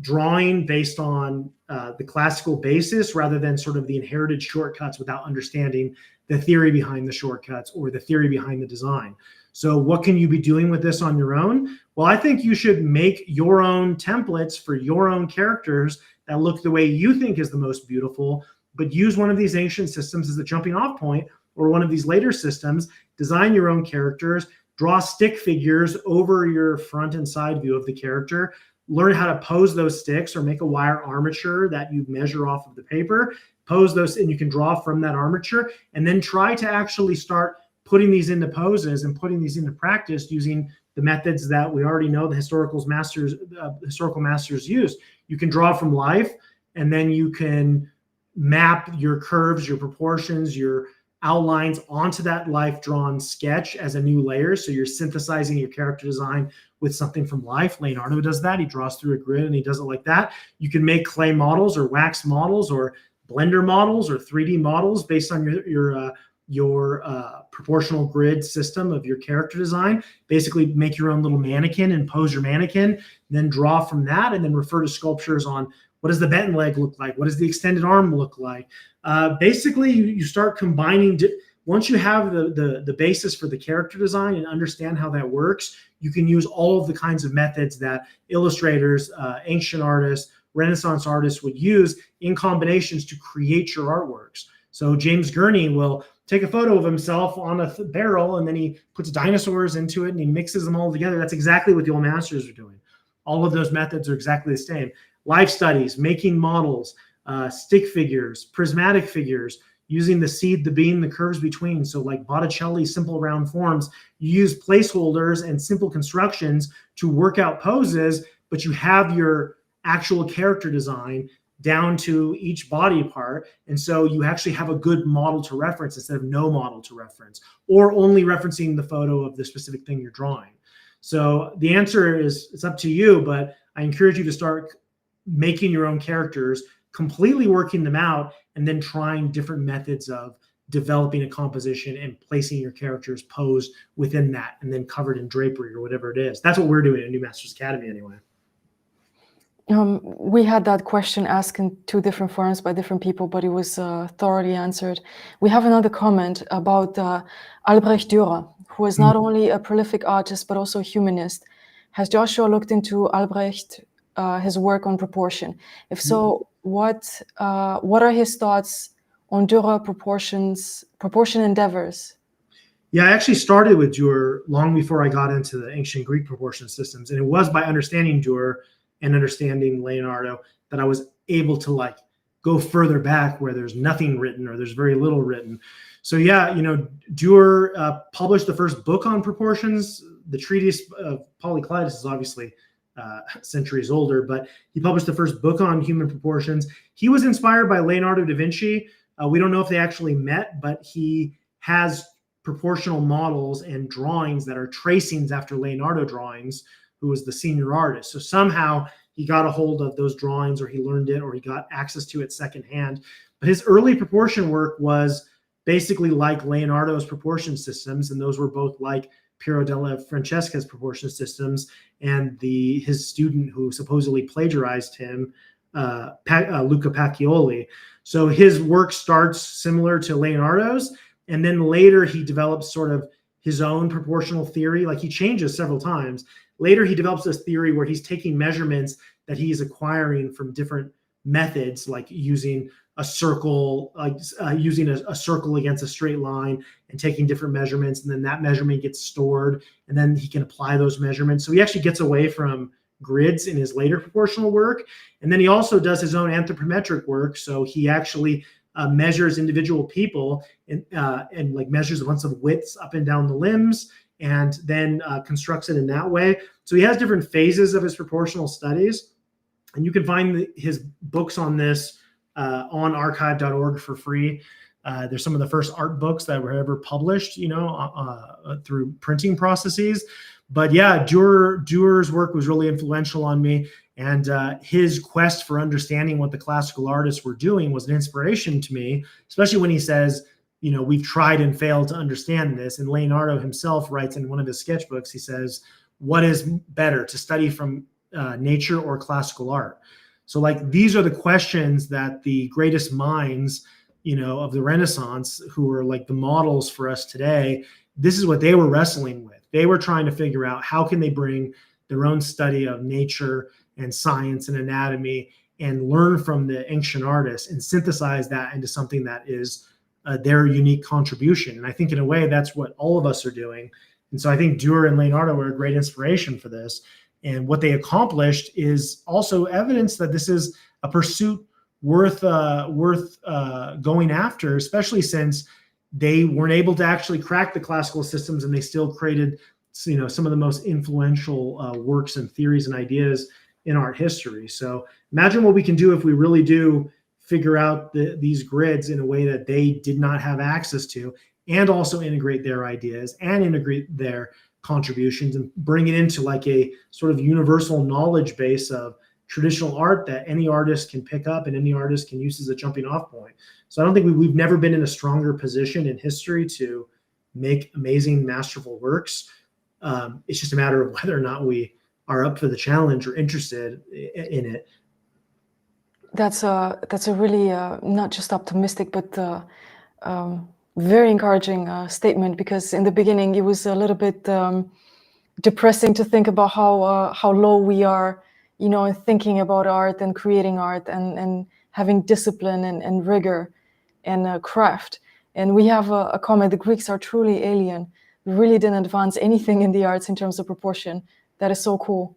drawing based on the classical basis rather than sort of the inherited shortcuts without understanding the theory behind the shortcuts or the theory behind the design. So what can you be doing with this on your own? Well, I think you should make your own templates for your own characters that look the way you think is the most beautiful, but use one of these ancient systems as a jumping off point, or one of these later systems, design your own characters, draw stick figures over your front and side view of the character, learn how to pose those sticks or make a wire armature that you measure off of the paper, pose those, and you can draw from that armature, and then try to actually start putting these into poses and putting these into practice using the methods that we already know the historical masters used. You can draw from life, and then you can map your curves, your proportions, your outlines onto that life drawn sketch as a new layer. So you're synthesizing your character design with something from life. Leonardo does that. He draws through a grid and he does it like that. You can make clay models or wax models or Blender models or 3D models based on your proportional grid system of your character design. Basically make your own little mannequin and pose your mannequin, then draw from that, and then refer to sculptures on what does the bent leg look like? What does the extended arm look like? Basically, you start combining. Once you have the basis for the character design and understand how that works, you can use all of the kinds of methods that illustrators, ancient artists, Renaissance artists would use in combinations to create your artworks. So James Gurney will take a photo of himself on a barrel, and then he puts dinosaurs into it and he mixes them all together. That's exactly what the old masters are doing. All of those methods are exactly the same. Life studies, making models, stick figures, prismatic figures, using the seed, the beam, the curves between. So like Botticelli's simple round forms, you use placeholders and simple constructions to work out poses, but you have your actual character design down to each body part. And so you actually have a good model to reference instead of no model to reference, or only referencing the photo of the specific thing you're drawing. So the answer is, it's up to you, but I encourage you to start making your own characters, completely working them out, and then trying different methods of developing a composition and placing your characters posed within that and then covered in drapery or whatever it is. That's what we're doing at New Masters Academy anyway. We had that question asked in 2 different forms by different people, but it was thoroughly answered. We have another comment about Albrecht Dürer, who is not only a prolific artist but also a humanist. Has Joshua looked into Albrecht, his work on proportion? If so, what are his thoughts on Dürer proportion endeavors? Yeah, I actually started with Dürer long before I got into the ancient Greek proportion systems. And it was by understanding Dürer and understanding Leonardo that I was able to like go further back where there's nothing written or there's very little written. So yeah, Dürer published the first book on proportions. The treatise of Polykleitos is obviously centuries older, but he published the first book on human proportions. He was inspired by Leonardo da Vinci. We don't know if they actually met, but he has proportional models and drawings that are tracings after Leonardo drawings, who was the senior artist. So somehow he got a hold of those drawings, or he learned it, or he got access to it secondhand. But his early proportion work was basically like Leonardo's proportion systems, and those were both like Piero della Francesca's proportion systems, and his student who supposedly plagiarized him, Luca Pacioli. So his work starts similar to Leonardo's, and then later he develops sort of his own proportional theory. Like he changes several times. Later he develops this theory where he's taking measurements that he's acquiring from different methods, like using a circle, using a circle against a straight line and taking different measurements, and then that measurement gets stored, and then he can apply those measurements. So he actually gets away from grids in his later proportional work. And then he also does his own anthropometric work. So he actually measures individual people and like measures a bunch of widths up and down the limbs, and then constructs it in that way. So he has different phases of his proportional studies, and you can find his books on this on archive.org for free. There's some of the first art books that were ever published, through printing processes. But yeah, Dürer's work was really influential on me. And his quest for understanding what the classical artists were doing was an inspiration to me, especially when he says, we've tried and failed to understand this. And Leonardo himself writes in one of his sketchbooks, he says, what is better, to study from nature or classical art? So like, these are the questions that the greatest minds, of the Renaissance, who are like the models for us today, this is what they were wrestling with. They were trying to figure out how can they bring their own study of nature and science and anatomy and learn from the ancient artists and synthesize that into something that is their unique contribution. And I think in a way, that's what all of us are doing. And so I think Dürer and Leonardo were a great inspiration for this. And what they accomplished is also evidence that this is a pursuit worth going after, especially since they weren't able to actually crack the classical systems, and they still created, some of the most influential works and theories and ideas in art history. So imagine what we can do if we really do figure out these grids in a way that they did not have access to, and also integrate their ideas and integrate their contributions and bring it into like a sort of universal knowledge base of traditional art that any artist can pick up and any artist can use as a jumping off point. So I don't think we've never been in a stronger position in history to make amazing, masterful works. It's just a matter of whether or not we are up for the challenge or interested in it. That's a really not just optimistic, but very encouraging statement, because in the beginning it was a little bit depressing to think about how low we are, in thinking about art and creating art and having discipline and rigor and craft. And we have a comment: the Greeks are truly alien. We really didn't advance anything in the arts in terms of proportion. That is so cool.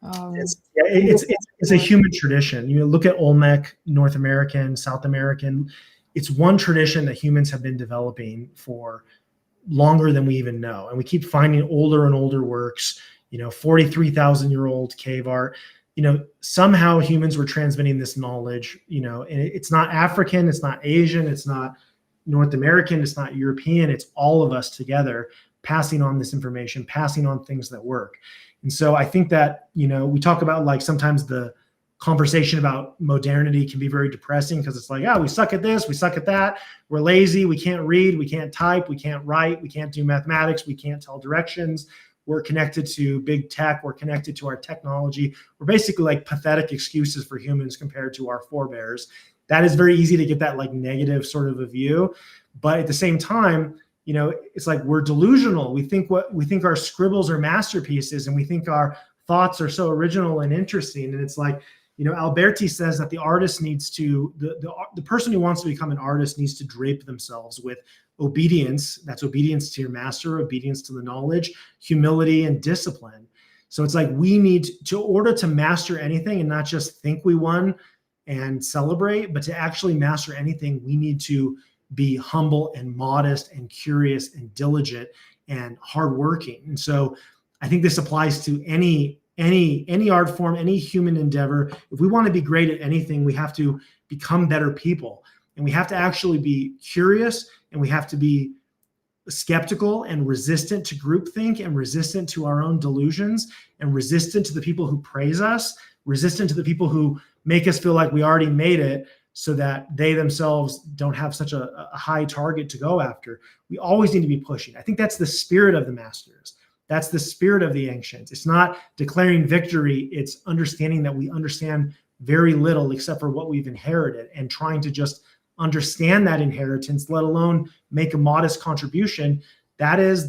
It's a human tradition. You look at Olmec, North American, South American. It's one tradition that humans have been developing for longer than we even know. And we keep finding older and older works, 43,000-year-old cave art. Somehow humans were transmitting this knowledge, and it's not African, it's not Asian, it's not North American, it's not European. It's all of us together passing on this information, passing on things that work. And so I think that, we talk about like sometimes the conversation about modernity can be very depressing, because it's like, we suck at this, we suck at that, we're lazy, we can't read, we can't type, we can't write, we can't do mathematics, we can't tell directions, we're connected to big tech, we're connected to our technology. We're basically like pathetic excuses for humans compared to our forebears. That is very easy to get that like negative sort of a view. But at the same time, it's like we're delusional. We think our scribbles are masterpieces, and we think our thoughts are so original and interesting. And it's like, Alberti says that the artist needs to, the person who wants to become an artist needs to drape themselves with obedience. That's obedience to your master, obedience to the knowledge, humility, and discipline. So it's like we need to order to master anything and not just think we won and celebrate, but to actually master anything, we need to be humble and modest and curious and diligent and hardworking. And so I think this applies to any art form, any human endeavor. If we want to be great at anything, we have to become better people, and we have to actually be curious, and we have to be skeptical and resistant to groupthink and resistant to our own delusions and resistant to the people who praise us, resistant to the people who make us feel like we already made it so that they themselves don't have such a high target to go after. We always need to be pushing. I think that's the spirit of the masters. That's the spirit of the ancients. It's not declaring victory. It's understanding that we understand very little except for what we've inherited, and trying to just understand that inheritance, let alone make a modest contribution. That is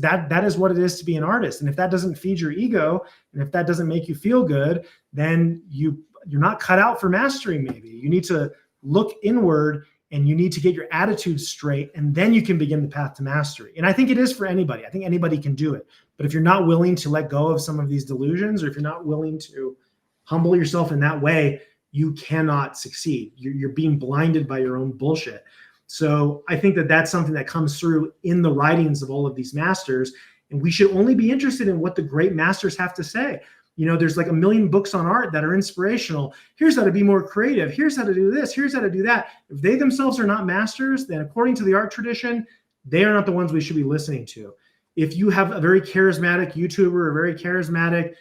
what it is to be an artist. And if that doesn't feed your ego, and if that doesn't make you feel good, then you're not cut out for mastery. Maybe you need to look inward, and you need to get your attitude straight, and then you can begin the path to mastery. And I think it is for anybody. I think anybody can do it. But if you're not willing to let go of some of these delusions, or if you're not willing to humble yourself in that way, you cannot succeed. You're being blinded by your own bullshit. So I think that that's something that comes through in the writings of all of these masters. And we should only be interested in what the great masters have to say. There's like a million books on art that are inspirational. Here's how to be more creative. Here's how to do this. Here's how to do that. If they themselves are not masters, then according to the art tradition, they are not the ones we should be listening to. If you have a very charismatic YouTuber or a very charismatic,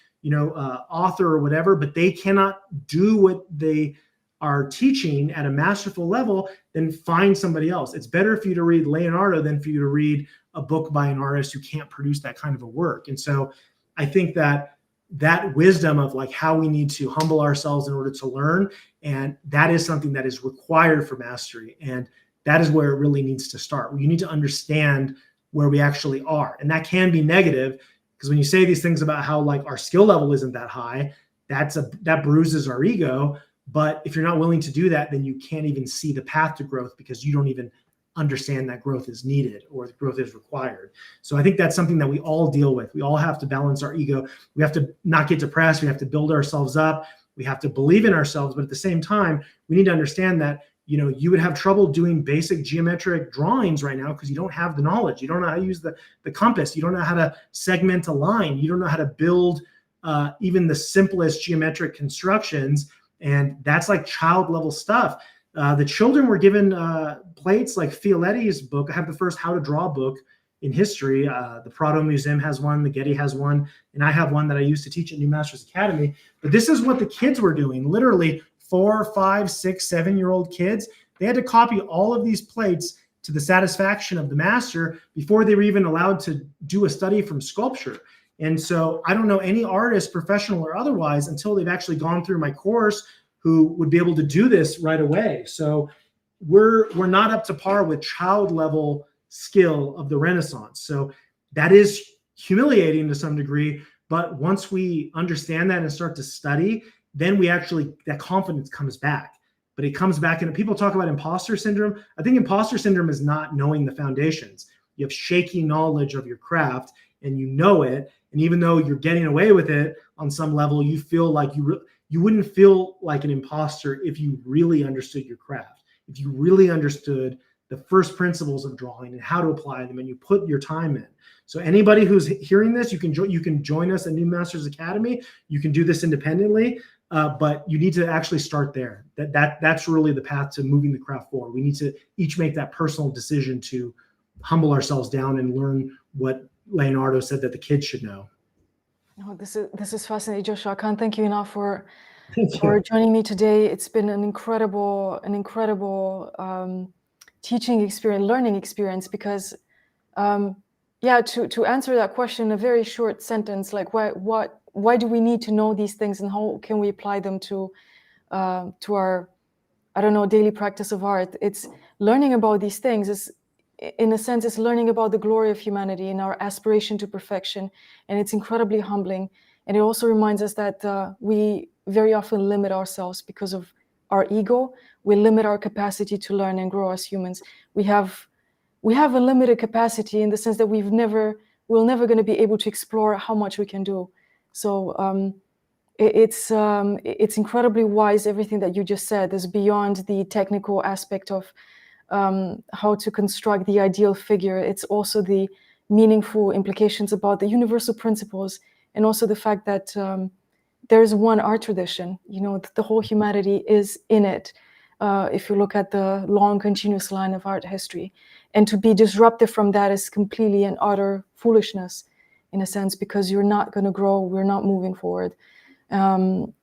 author or whatever, but they cannot do what they are teaching at a masterful level, then find somebody else. It's better for you to read Leonardo than for you to read a book by an artist who can't produce that kind of a work. And so I think that wisdom of like how we need to humble ourselves in order to learn, and that is something that is required for mastery. And that is where it really needs to start. You need to understand where we actually are. And that can be negative, because when you say these things about how like our skill level isn't that high, that bruises our ego. But if you're not willing to do that, then you can't even see the path to growth, because you don't even understand that growth is needed or the growth is required. So I think that's something that we all deal with. We all have to balance our ego. We have to not get depressed. We have to build ourselves up. We have to believe in ourselves. But at the same time, we need to understand that, you would have trouble doing basic geometric drawings right now because you don't have the knowledge. You don't know how to use the compass. You don't know how to segment a line. You don't know how to build even the simplest geometric constructions. And that's like child level stuff. The children were given plates like Fioletti's book. I have the first How to Draw book in history. The Prado Museum has one, the Getty has one, and I have one that I used to teach at New Masters Academy. But this is what the kids were doing. Literally 4, 5, 6, 7-year-old kids. They had to copy all of these plates to the satisfaction of the master before they were even allowed to do a study from sculpture. And so I don't know any artist, professional or otherwise, until they've actually gone through my course, who would be able to do this right away. So we're not up to par with child level skill of the Renaissance. So that is humiliating to some degree. But once we understand that and start to study, then that confidence comes back. But it comes back, and people talk about imposter syndrome. I think imposter syndrome is not knowing the foundations. You have shaky knowledge of your craft, and you know it. And even though you're getting away with it on some level, you feel like you wouldn't feel like an imposter if you really understood your craft, if you really understood the first principles of drawing and how to apply them, and you put your time in. So anybody who's hearing this, you can join us at New Masters Academy. You can do this independently, but you need to actually start there. That's really the path to moving the craft forward. We need to each make that personal decision to humble ourselves down and learn what Leonardo said that the kids should know. Oh, this is fascinating, Joshua. I can't thank you enough for joining me today. It's been an incredible teaching experience, learning experience, because to answer that question in a very short sentence, like why do we need to know these things, and how can we apply them to our, daily practice of art? It's learning about these things is in a sense, it's learning about the glory of humanity and our aspiration to perfection, and it's incredibly humbling. And it also reminds us that we very often limit ourselves because of our ego. We limit our capacity to learn and grow as humans. We have a limited capacity in the sense that we're never going to be able to explore how much we can do. So it's incredibly wise, everything that you just said. Is beyond the technical aspect of how to construct the ideal figure. It's also the meaningful implications about the universal principles, and also the fact that there's one art tradition. You know, the whole humanity is in it. If you look at the long, continuous line of art history, and to be disrupted from that is completely and utter foolishness, in a sense, because you're not going to grow. We're not moving forward. And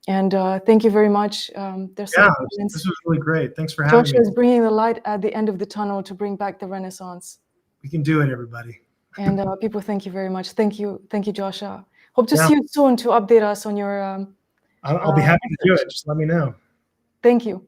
thank you very much. There's some this was really great. Thanks for having me. Joshua is bringing the light at the end of the tunnel to bring back the Renaissance. We can do it, everybody. And people, thank you very much. Thank you, Joshua. Hope to see you soon to update us on your. I'll be happy to do it. Just let me know. Thank you.